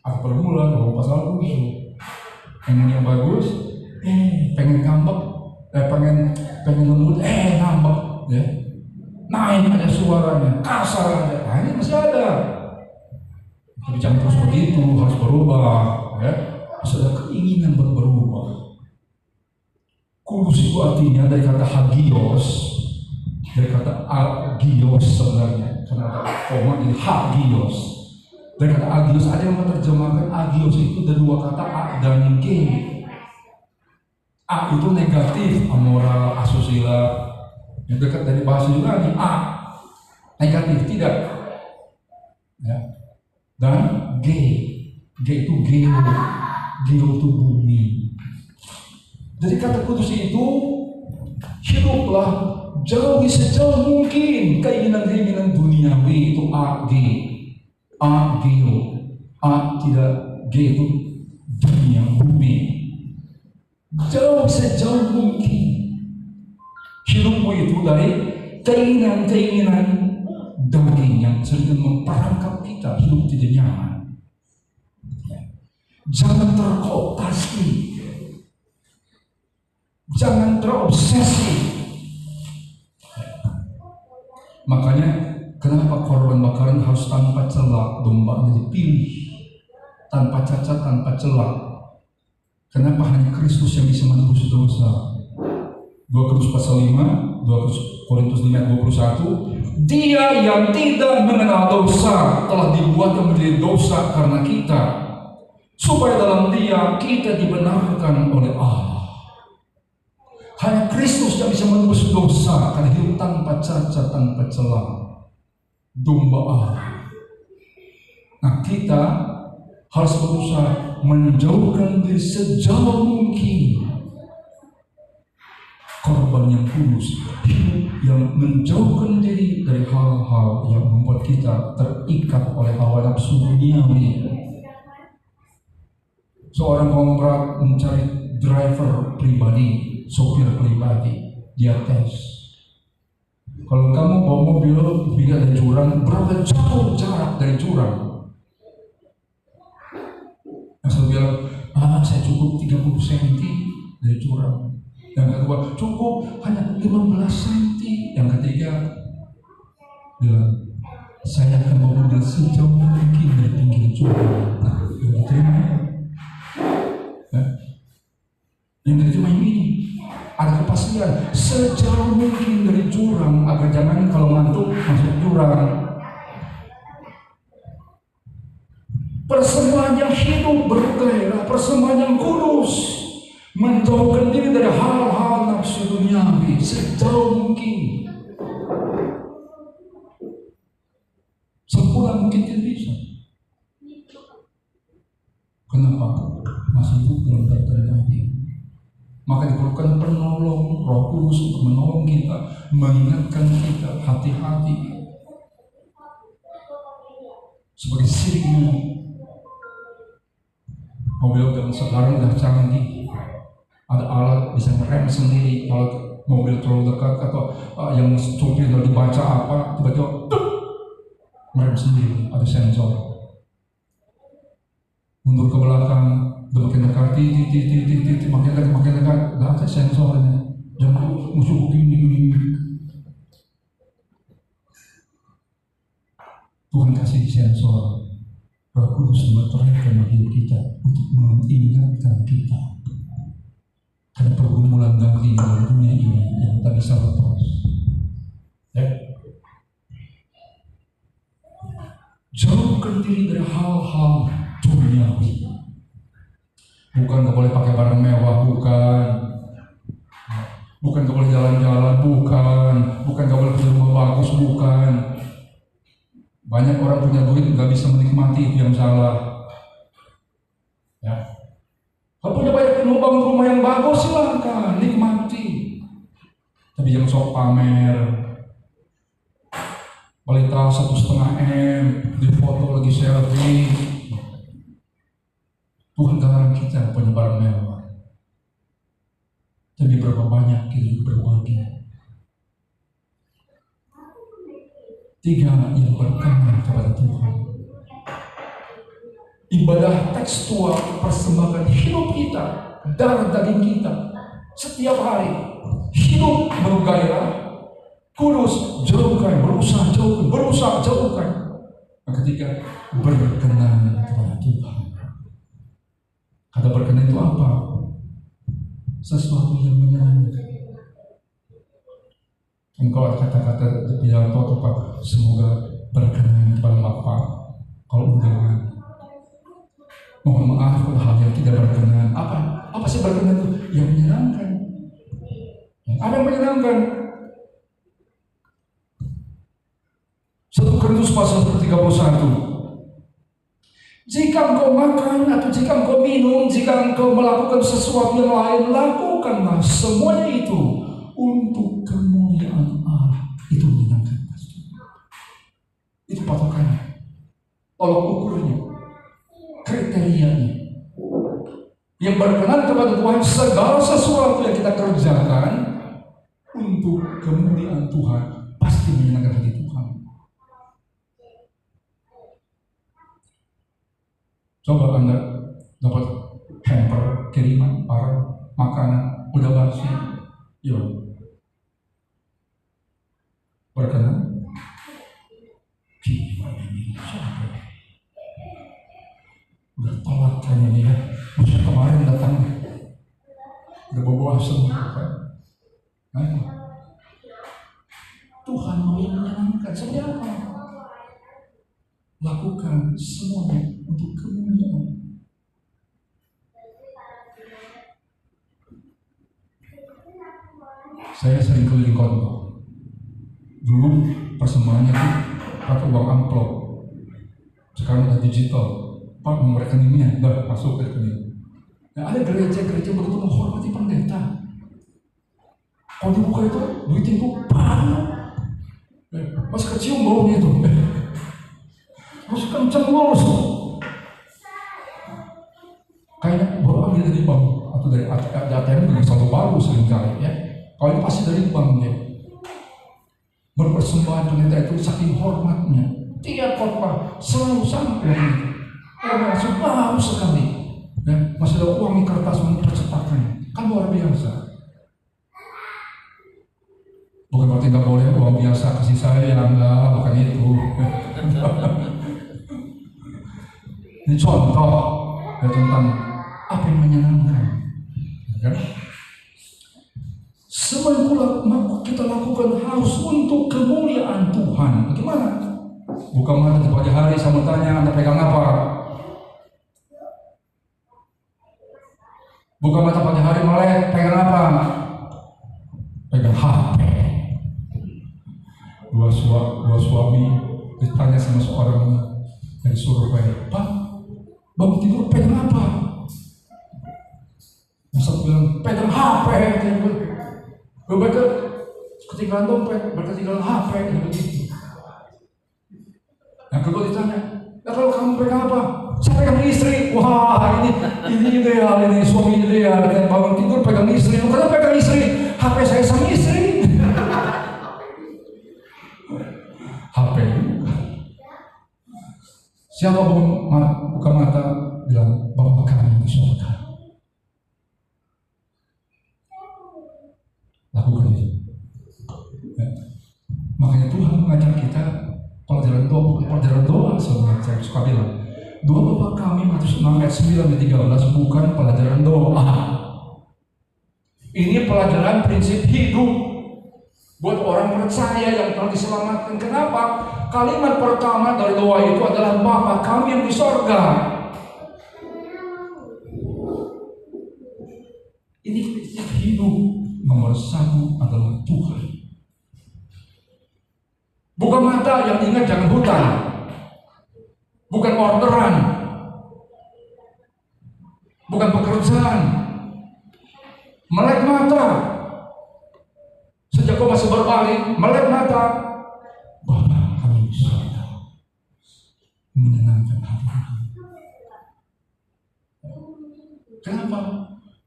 Aku bermula bahwa pasal kudus. Pengen yang bagus, pengen ngambek, pengen lembut, ngambek, ya. Naik aja suaranya, kasar aja. Nah, ini masih ada. Tapi jangan terus begitu, harus berubah, ya. Harus ada keinginan berubah. Kudus itu artinya dari kata hagios, dari kata agios sebenarnya, karena ada koma jadi hagios. Dari kata agios, ada yang menerjemahkan agios itu dari 2 kata a dan g. A itu negatif, amoral, asusila. Yang dekat dari bahasa Yunani, A negatif, tidak. Ya. Dan G itu geo itu bumi. Jadi kata kudus itu hiduplah jauhi sejauh mungkin keinginan-keinginan duniawi. Itu A geo, A tidak, G itu dunia, bumi. Jauh sejauh mungkin hidupmu itu dari keinginan-keinginan daging yang sering memperangkap kita hidup tidak nyaman. Jangan terkooptasi. Jangan terobsesi. Makanya kenapa korban bakaran harus tanpa celah, dombanya dipilih, tanpa cacat, tanpa celah. Kenapa hanya Kristus yang bisa menebus dosa? 2 Korintus pasal 5, 2 Korintus 5 ayat 21, Dia yang tidak mengenal dosa telah dibuat menjadi dosa karena kita, supaya dalam Dia kita dibenarkan oleh Allah. Hanya Kristus yang bisa menebus dosa karena hidup tanpa cacat, tanpa celah, domba Allah. Nah, kita harus berusaha menjauhkan diri sejauh mungkin korban yang kudus, hidup yang menjauhkan diri dari hal-hal yang membuat kita terikat oleh hawa nafsu duniawi. Seorang konglomerat mencari driver pribadi, sopir pribadi, dia tes. Kalau kamu bawa mobil pinggir dari jurang, berapa jauh jarak dari jurang? Asal bilang, saya cukup 30 cm dari jurang. Yang kedua, cukup hanya 15 cm. Yang ketiga, bilang, saya akan bawa mobil sejauh mungkin dari pinggir jurang. Nah, yang diterima ya. Yang diterima ini ada kepastian sejauh mungkin dari jurang, agar jangan kalau ngantuk masuk jurang. Persembahan yang hidup bergairah, persembahan yang kudus, menjauhkan diri dari hal-hal nafsu duniawi sejauh mungkin. Sempurna mungkin tidak bisa. Kenapa? Masih hidup dalam terterdaki. Maka diperlukan penolong, Roh Kudus untuk menolong kita, mengingatkan kita, hati-hati. Sebagai sirine, mobil zaman sekarang udah canggih. Ada alat bisa ngerem sendiri kalau mobil terlalu dekat atau yang supir lagi baca apa, tiba-tiba ngerem sendiri, ada sensor. Mundur ke belakang, udah makin dekat, makin dekat, nggak ada sensornya. Jangan musuh begini. Tuhan kasih sensor. Roh Kudus meteraikan hidup kita untuk mengingatkan kita. Karena pergumulan daging dalam dunia ini yang tak bisa lepas. Ya. Jauhkan diri dari hal-hal duniawi. Bukan gak boleh pakai barang mewah, bukan. Bukan gak boleh jalan-jalan, bukan gak boleh punya rumah bagus, bukan. Banyak orang punya duit gak bisa menikmati, itu yang salah. Ya. Kalau punya banyak penumpang rumah yang bagus, silahkan nikmati. Tapi jangan sok pamer. Beli tas 1,5 M, di foto lagi selfie. Tuhan larang kita punya barang mewah. Tapi berapa banyak kita berbagi. 3, yang berkenan kepada Tuhan. Ibadah tekstual persembahkan hidup kita, darah daging kita setiap hari. Hidup bergairah, kudus, jauhkan, berusaha jauhkan. Nah, ketika berkenan kepada Tuhan. Kata berkenan itu apa? Sesuatu yang menyenangkan. Engkau kata-kata pidato atau apa, semoga berkenan kepada Bapa. Kalau undangan, mohon maaf kalau hal yang tidak berkenan. Apa sih berkenan itu? Yang menyenangkan. Apa yang menyenangkan? 1 Korintus pasal 31. Jika engkau makan atau jika engkau minum, jika engkau melakukan sesuatu yang lain, lakukanlah semuanya itu untuk kemuliaan Allah. Itu menyenangkan pasti. Itu patokannya, tolak ukurnya, kriterianya. Yang berkenan kepada Tuhan, segala sesuatu yang kita kerjakan untuk kemuliaan Tuhan pasti menyenangkan hati Tuhan. Coba Anda dapat hamper kiriman barang makanan udah basi, ya berkenan gimana ini sampai udah telat kayaknya nih ya, masa kemarin datang udah bawa semua kan. Nah, Tuhan mau yang menyenangkan. Seperti apa? Lakukan semuanya untuk kemuliaan. Saya sering keliling kota. Dulu persembahannya tuh pakai uang amplop. Sekarang udah digital. Pak, nomor rekeningnya udah masuk ke rekening. Nah, ada gereja-gereja begitu menghormati pendeta. Kalau dibuka itu duit itu banyak. Masih kecium baunya itu. Masih kenceng terus. Kayaknya baru ambil dari bank atau dari ATM dengan satu baru seringkali ya. Kalau ini pasti dari bank ya. Berpersembahan pendeta itu saking hormatnya. Tiap khotbah selalu sampai itu. Langsung baru sekali. Ya, masih ada uang di kertas untuk percepatan. Kan luar biasa. Bukan berarti nggak boleh uang biasa kasih sayang, enggak, bukan itu. Ini contoh ya, tentang apa yang menyenangkan. Ya. Semua yang kita lakukan harus untuk kemuliaan Tuhan. Bagaimana? Bukan mata di pagi hari sama tanya Anda pegang apa? Bukan mata pagi hari melek pegang apa? Pegang HP. Dua suami ditanya sama seorang dari survei, Pak, bangun tidur pegang apa? Yang satu bilang pegang HP. Mereka ketinggalan dompet, mereka ketinggalan HP, begitu. Yang kedua ditanya, nah kalau kamu pegang apa? Saya pegang istri. Wah, ini ideal, ini suami ideal. Dan bangun tidur pegang istri. Kenapa pegang istri? HP saya sama istri. HP. Siapa buka mata bilang Bapa kami di surga. Lakukan itu. Ya. Makanya Tuhan mengajak kita pelajaran doa, bukan pelajaran doa sebenarnya. Saya suka bilang doa Bapa kami Matius 6 ayat 9-13 bukan pelajaran doa. Ini pelajaran prinsip hidup buat orang percaya yang telah diselamatkan. Kenapa? Kalimat pertama dari doa itu adalah Bapa kami yang di sorga. Ini prinsip hidup. Nomor satu adalah Tuhan. Bukan mata yang ingat jangan hutang. Bukan orderan. Bukan pekerjaan. Melek mata. Sejak kau masih berpaling, melek mata. Bapa kami di surga. Menyenangkan hati. Kenapa?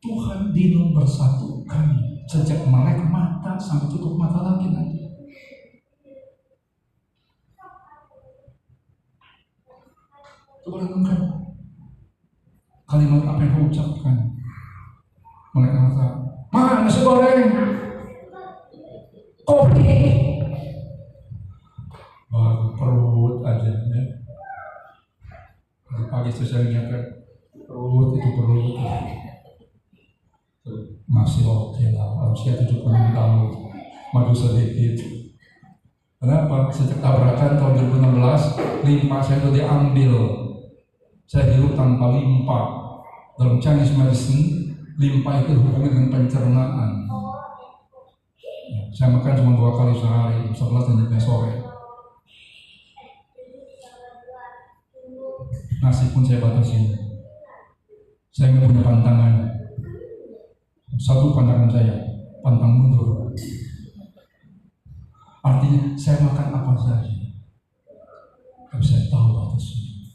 Tuhan di nomor satu kami. Sejak melek mata sampai tutup mata lagi nanti. Coba renungkan kalimat apa yang kau ucapkan. Melek mata, Ma, nasi goreng, kopi. Wah, perut aja ya. Pagi saya ingatkan perut itu perut. Masih oke lah, usia 76 tahun, maju sedikit. Kenapa? Sejak tabrakan tahun 2016, limpa saya itu diambil. Saya hidup tanpa limpa. Dalam Chinese medicine, limpa itu hubungan dengan pencernaan. Saya makan cuma 2 kali sehari, 11 dan 3 sore. Nasi pun saya batasi. Saya nggak punya pantangan. Satu pandangan saya, pantang mundur. Artinya saya makan apa saja, tapi saya tahu batasnya.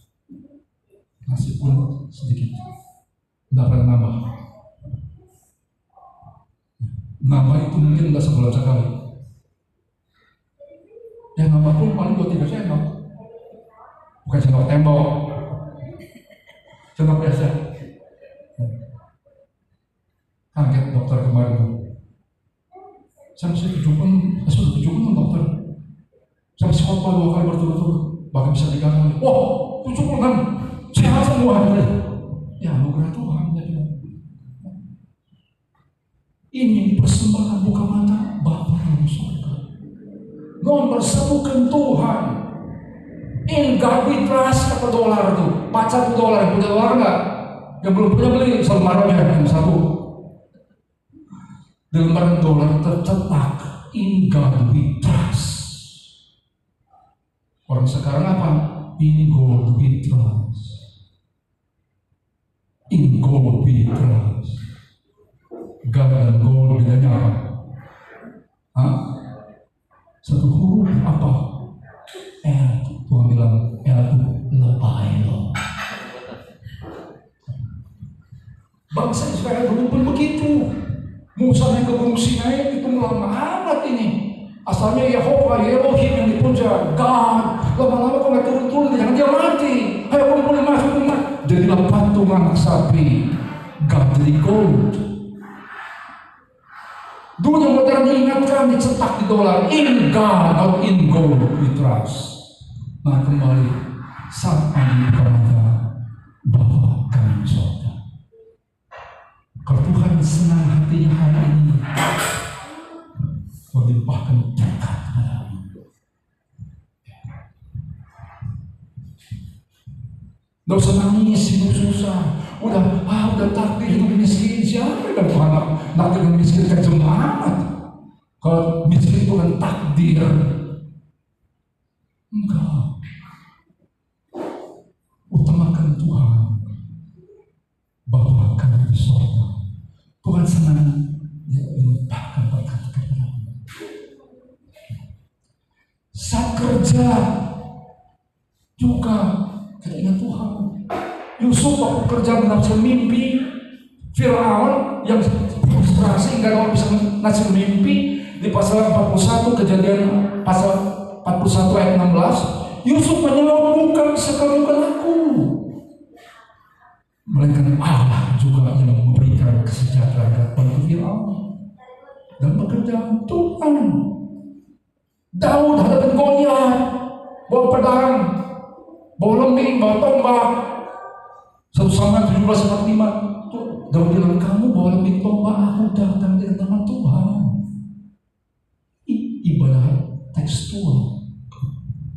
Nasi pun sedikit, tidak pernah nambah. Nambah itu mungkin tidak sebulan sekali. Yang nambah pun paling 2-3 sendok. Bukan sendok tembok, sendok biasa. Angkat dokter kemarin. Saya sudah tunjukkan dokter. Saya khotbah 2 kali berturut-turut, bahkan bisa 3 kali. Wah, 70 kan, sehat semua. Ya, anugerah Tuhan. Ini persembahan buka mata Bapa dalam surga. Nomor 1 kan Tuhan. In God we trust, kata dolar itu. Pacar dolar, punya dolar enggak? Yang belum punya beli, selebarannya yang 1. Di lembaran dolar tercetak in God we trust. Orang sekarang apa? In gold we trust. In gold we trust. God dan gold bedanya apa? Hah? 1 huruf apa? L. Tuhan bilang L itu lebay loh. Bangsa Israel dulu pun begitu. Musa naik ke gunung Sinai itu lama amat ini. Asalnya Yehova, Elohim yang dipuja, God. Lama-lama kok nggak turun-turun, jangan dia mati. Ayo kumpulin masuk rumah. Jadilah patung anak sapi. God jadi gold. Dunia modern ingatkan dicetak di dolar. In God, not in gold we trust. Nah kembali saat ini kepada Bapa kami surga. Kalau Tuhan senang hatinya hari ini, melimpahkan berkat kepadamu. Tidak usah nangis, hidup susah. Udah takdir hidup miskin. Siapa yang Tuhan takdir miskin kejam amat? Kalau miskin itu kan takdir. Enggak. Utamakan Tuhan. Bapa kami di surga. Tuhan senang dia melimpahkan berkat kepadamu. Saat kerja juga kita ingat Tuhan. Yusuf waktu kerja menafsir mimpi Firaun yang frustrasi nggak ada bisa nafsir mimpi. Di pasal 41 kejadian pasal 41 ayat 16, Yusuf menjawab, bukan sekali bukan aku, melainkan Allah juga yang memberikan kesejahteraan kepada Firaun dan pekerjaan Tuhan. Daud hadapan Goliat, bawa pedang, bawa lembing, bawa tombak. 1 Samuel 17:45, Daud bilang, kamu bawa lembing tombak, aku datang dengan nama Tuhan. Ibadah tekstual.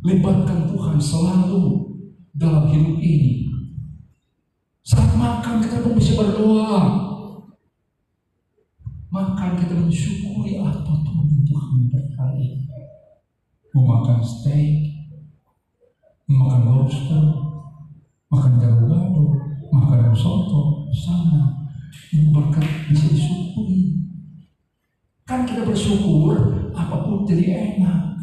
Libatkan Tuhan selalu dalam hidup ini. Saat makan kita pun bisa berdoa. Makan kita mensyukuri apa Tuhan yang Tuhan berkali. Mau makan steak, mau makan lobster, makan gado-gado, makan soto, sama. Ini berkat bisa disyukuri. Kan kita bersyukur, apapun jadi enak.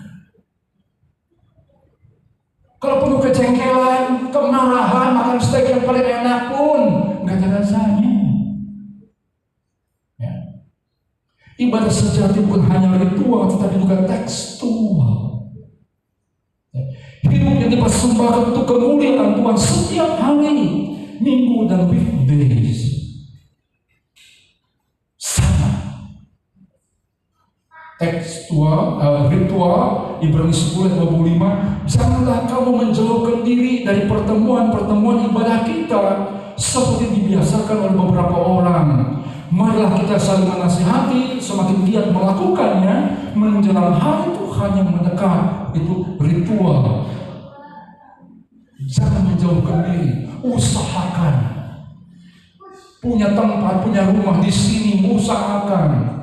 Kalau penuh kejengkelan, kemarahan, makan steak yang paling enak pun nggak ada rasanya. Ya. Ibadah sejati bukan hanya ritual, tetapi juga tekstual. Ya. Hidup yang dipersembahkan untuk kemuliaan Tuhan setiap hari, minggu dan weekdays. Tekstual, ritual, Ibrani 10:25, janganlah kamu menjauhkan diri dari pertemuan-pertemuan ibadah kita seperti dibiasakan oleh beberapa orang. Marilah kita saling menasihati, semakin giat melakukannya menjelang hari Tuhan yang mendekat. Itu ritual. Jangan menjauhkan diri, usahakan. Punya tempat, punya rumah di sini, usahakan.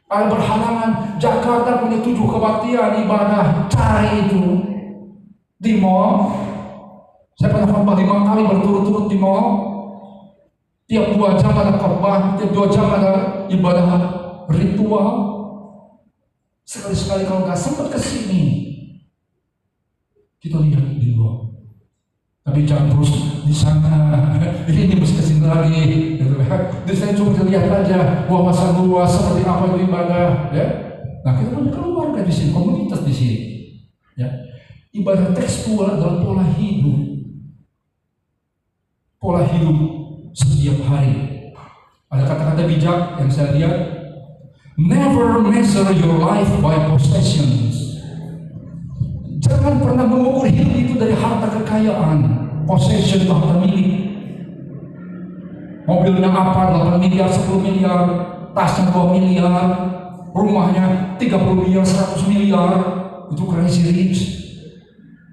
Ada berhalangan, Jakarta punya 7 kebaktian ibadah, cari itu di mall. Saya pernah khotbah 5 kali berturut-turut di mall. Tiap 2 jam ada khotbah, tiap 2 jam ada ibadah ritual. Sekali-sekali kalau nggak sempat ke sini, kita lihat di luar. Tapi jangan terus di sana, ini mesti kesini lagi. Di sana cuma lihat aja wawasan luas seperti apa itu ibadah. Ya. Nah kita punya keluarga di sini, komunitas di sini. Ya. Ibadah tekstual adalah pola hidup setiap hari. Ada kata-kata bijak yang saya lihat. Never measure your life by possessions. Jangan pernah mengukur hidup itu dari harta kekayaan, possession, harta milik. Mobilnya apa, 8 miliar, 10 miliar, tasnya 2 miliar, rumahnya 30 miliar, 100 miliar, itu crazy rich.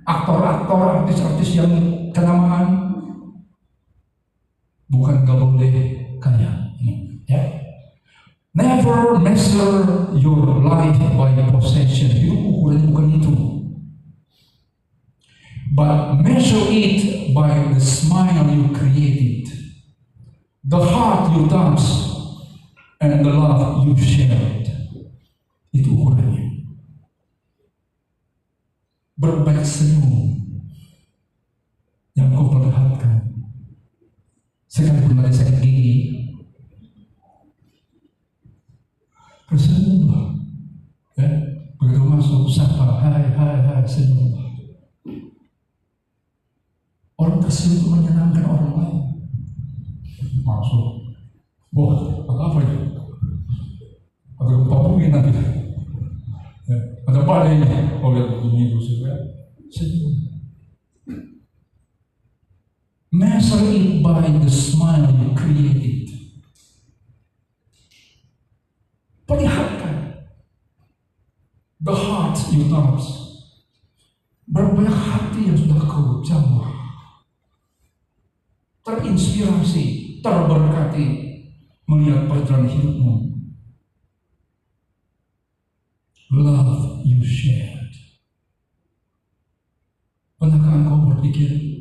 Aktor-aktor, artis-artis yang kenamaan, bukan gak boleh kaya. Ya. Never measure your life by possession. Hidup ukurannya bukan itu. But measure it by the smile you created, the heart you touched, and the love you shared. Itu ukurannya. Berbaik senyum yang kau perlihatkan. Sekalipun ada sakit gigi, bersenyumlah. Ya, begitu masuk sapa, hai, senyumlah. Orang tersenyum itu menyenangkan orang lain. Masuk, apa itu? Ada gempa bumi nanti. Ya, ada badai. Oh ya, begini itu sih, senyum. Measure it by the smile you created. Perlihatkan the heart you touch. Berbanyak hati yang sudah kau jamah, terinspirasi, terberkati melihat perjalanan hidupmu. Love you shared. Pernahkah engkau berpikir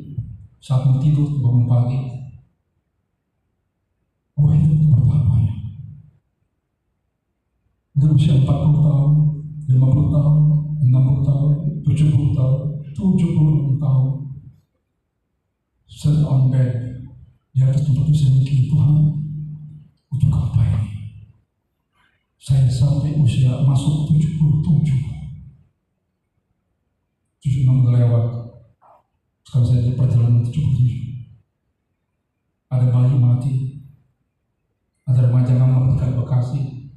saat mau tidur bangun pagi, gua hidup buat apa ya? Udah usia 40 tahun, 50 tahun, 60 tahun, 70 tahun, 76 tahun, sit on bed di atas tempat itu saya mikir, Tuhan, untuk apa ini? Saya sampai usia masuk 76 udah lewat. Sekarang saya di perjalanan 77. Ada bayi mati, ada remaja ngambang di Bekasi,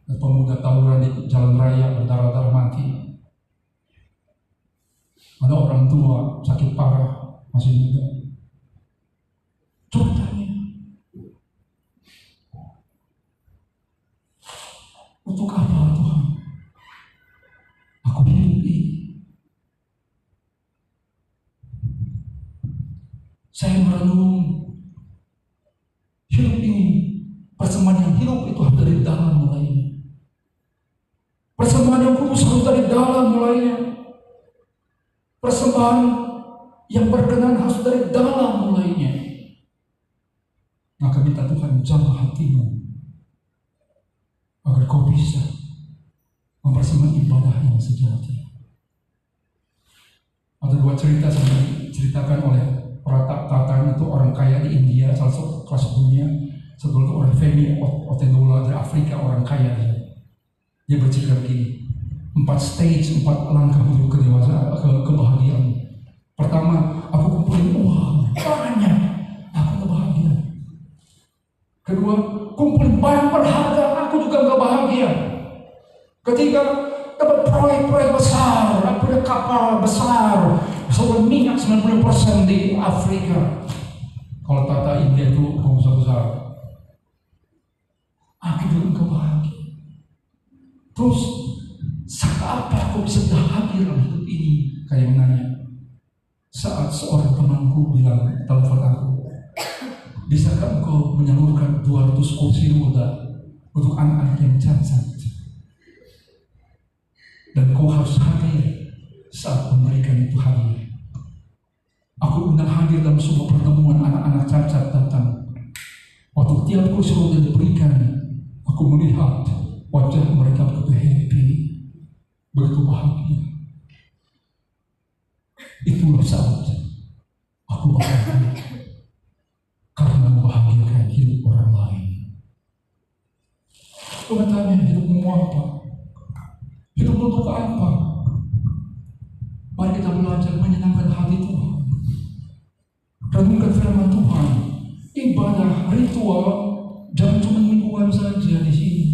ada pemuda tawuran di jalan raya berdarah-darah mati, ada orang tua sakit parah masih muda. Coba tanya, untuk apa Tuhan aku hidup ini? Saya merenung hidup ini, persembahan yang hidup itu harus dari dalam mulainya. Persembahan yang kudus harus dari dalam mulainya. Persembahan yang berkenan harus dari dalam mulainya. Maka minta Tuhan jamah hatimu agar kau bisa mempersembahkan ibadah yang sejati. Ada 2 cerita yang diceritakan oleh Pratap itu orang kaya di India, salah satu kelas dunia. Satu lagi orang Femi Otendola dari Afrika, orang kaya dia. Dia bercerita begini, 4 stage, 4 langkah menuju kedewasaan, kebahagiaan. Pertama, aku kumpulin uang banyak, aku gak bahagia. Kedua, kumpulin barang berharga, aku juga gak bahagia. Ketiga, dapat proyek-proyek besar, aku punya kapal besar, soal minyak 90% di Afrika. Kalau Tata India itu pengusaha besar. Aku juga gak bahagia. Terus, saat apa aku bisa bahagia dalam hidup ini? Kayak nanya. Saat seorang temanku bilang, telepon aku, bisakah engkau menyalurkan 200 kursi roda untuk anak-anak yang cacat? Dan kau harus hadir saat memberikan itu hadir. Aku undang hadir dalam sebuah pertemuan anak-anak cacat datang. Waktu tiap kursi roda diberikan, aku melihat wajah mereka begitu happy, begitu bahagia. Itulah saat aku bahagia karena membahagiakan hidup orang lain. Coba tanya, hidupmu apa? Hidup untuk apa? Mari kita belajar menyenangkan hati Tuhan. Renungkan firman Tuhan. Ibadah, ritual spiritual jangan cuma lingkungan saja di sini.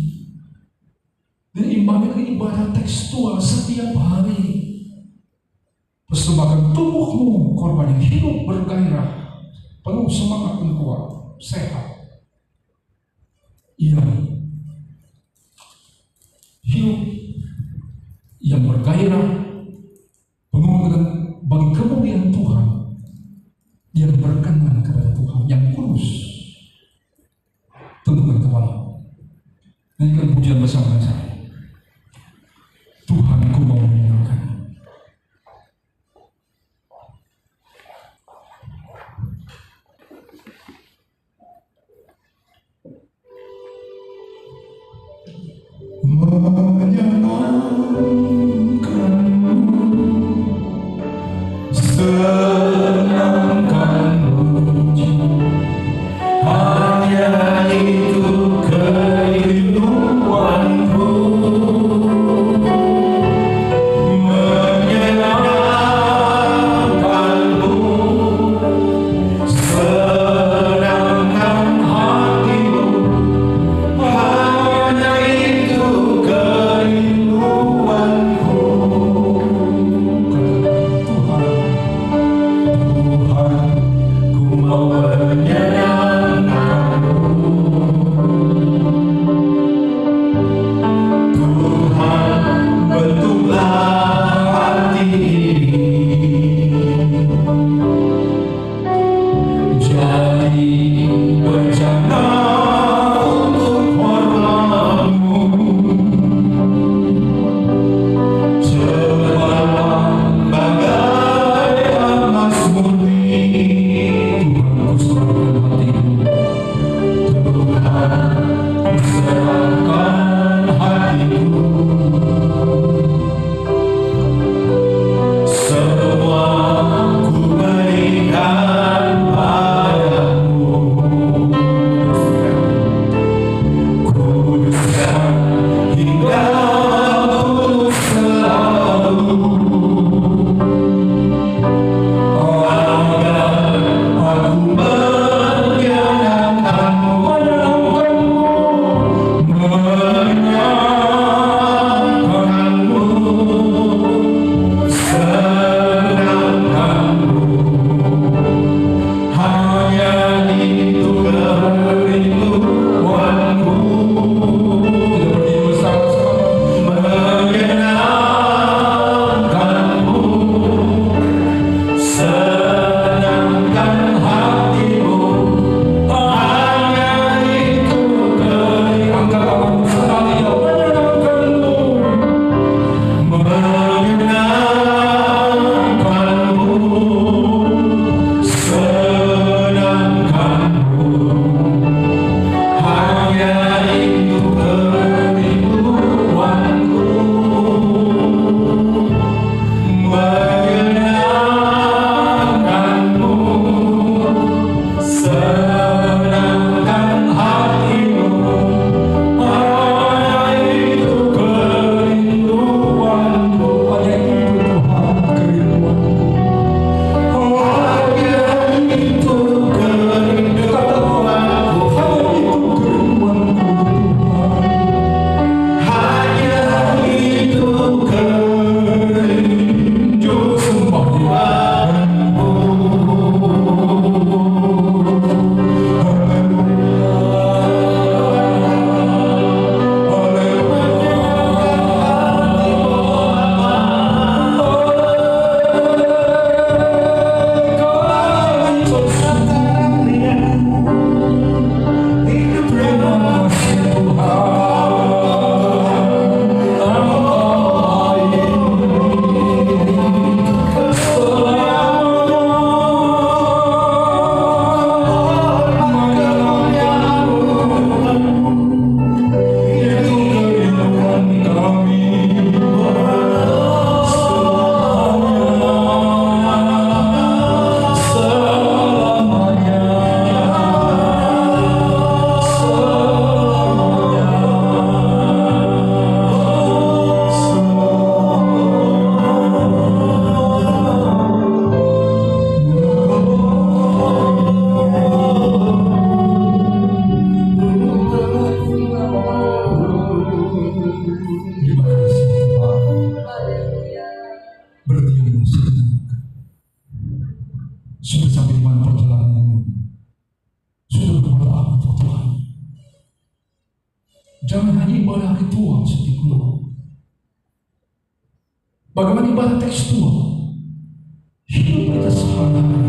Dan imbangi dengan ibadah tekstual setiap hari. Persembahkan tubuhmu korban yang hidup bergairah, penuh semangat dan kuat, sehat. Yang hidup yang bergairah, penuh dengan bagi kemuliaan Tuhan, yang berkenan kepada Tuhan, yang kudus. Tentukan kepala. Nyanyikan pujian bersama saya. Tuhan, ku mau menyenangkan. Hanya itu kehidupanku. Jangan hanya ibadah ritual seperti dulu. Bagaimana ibadah tekstual? Hidup kita sehari-hari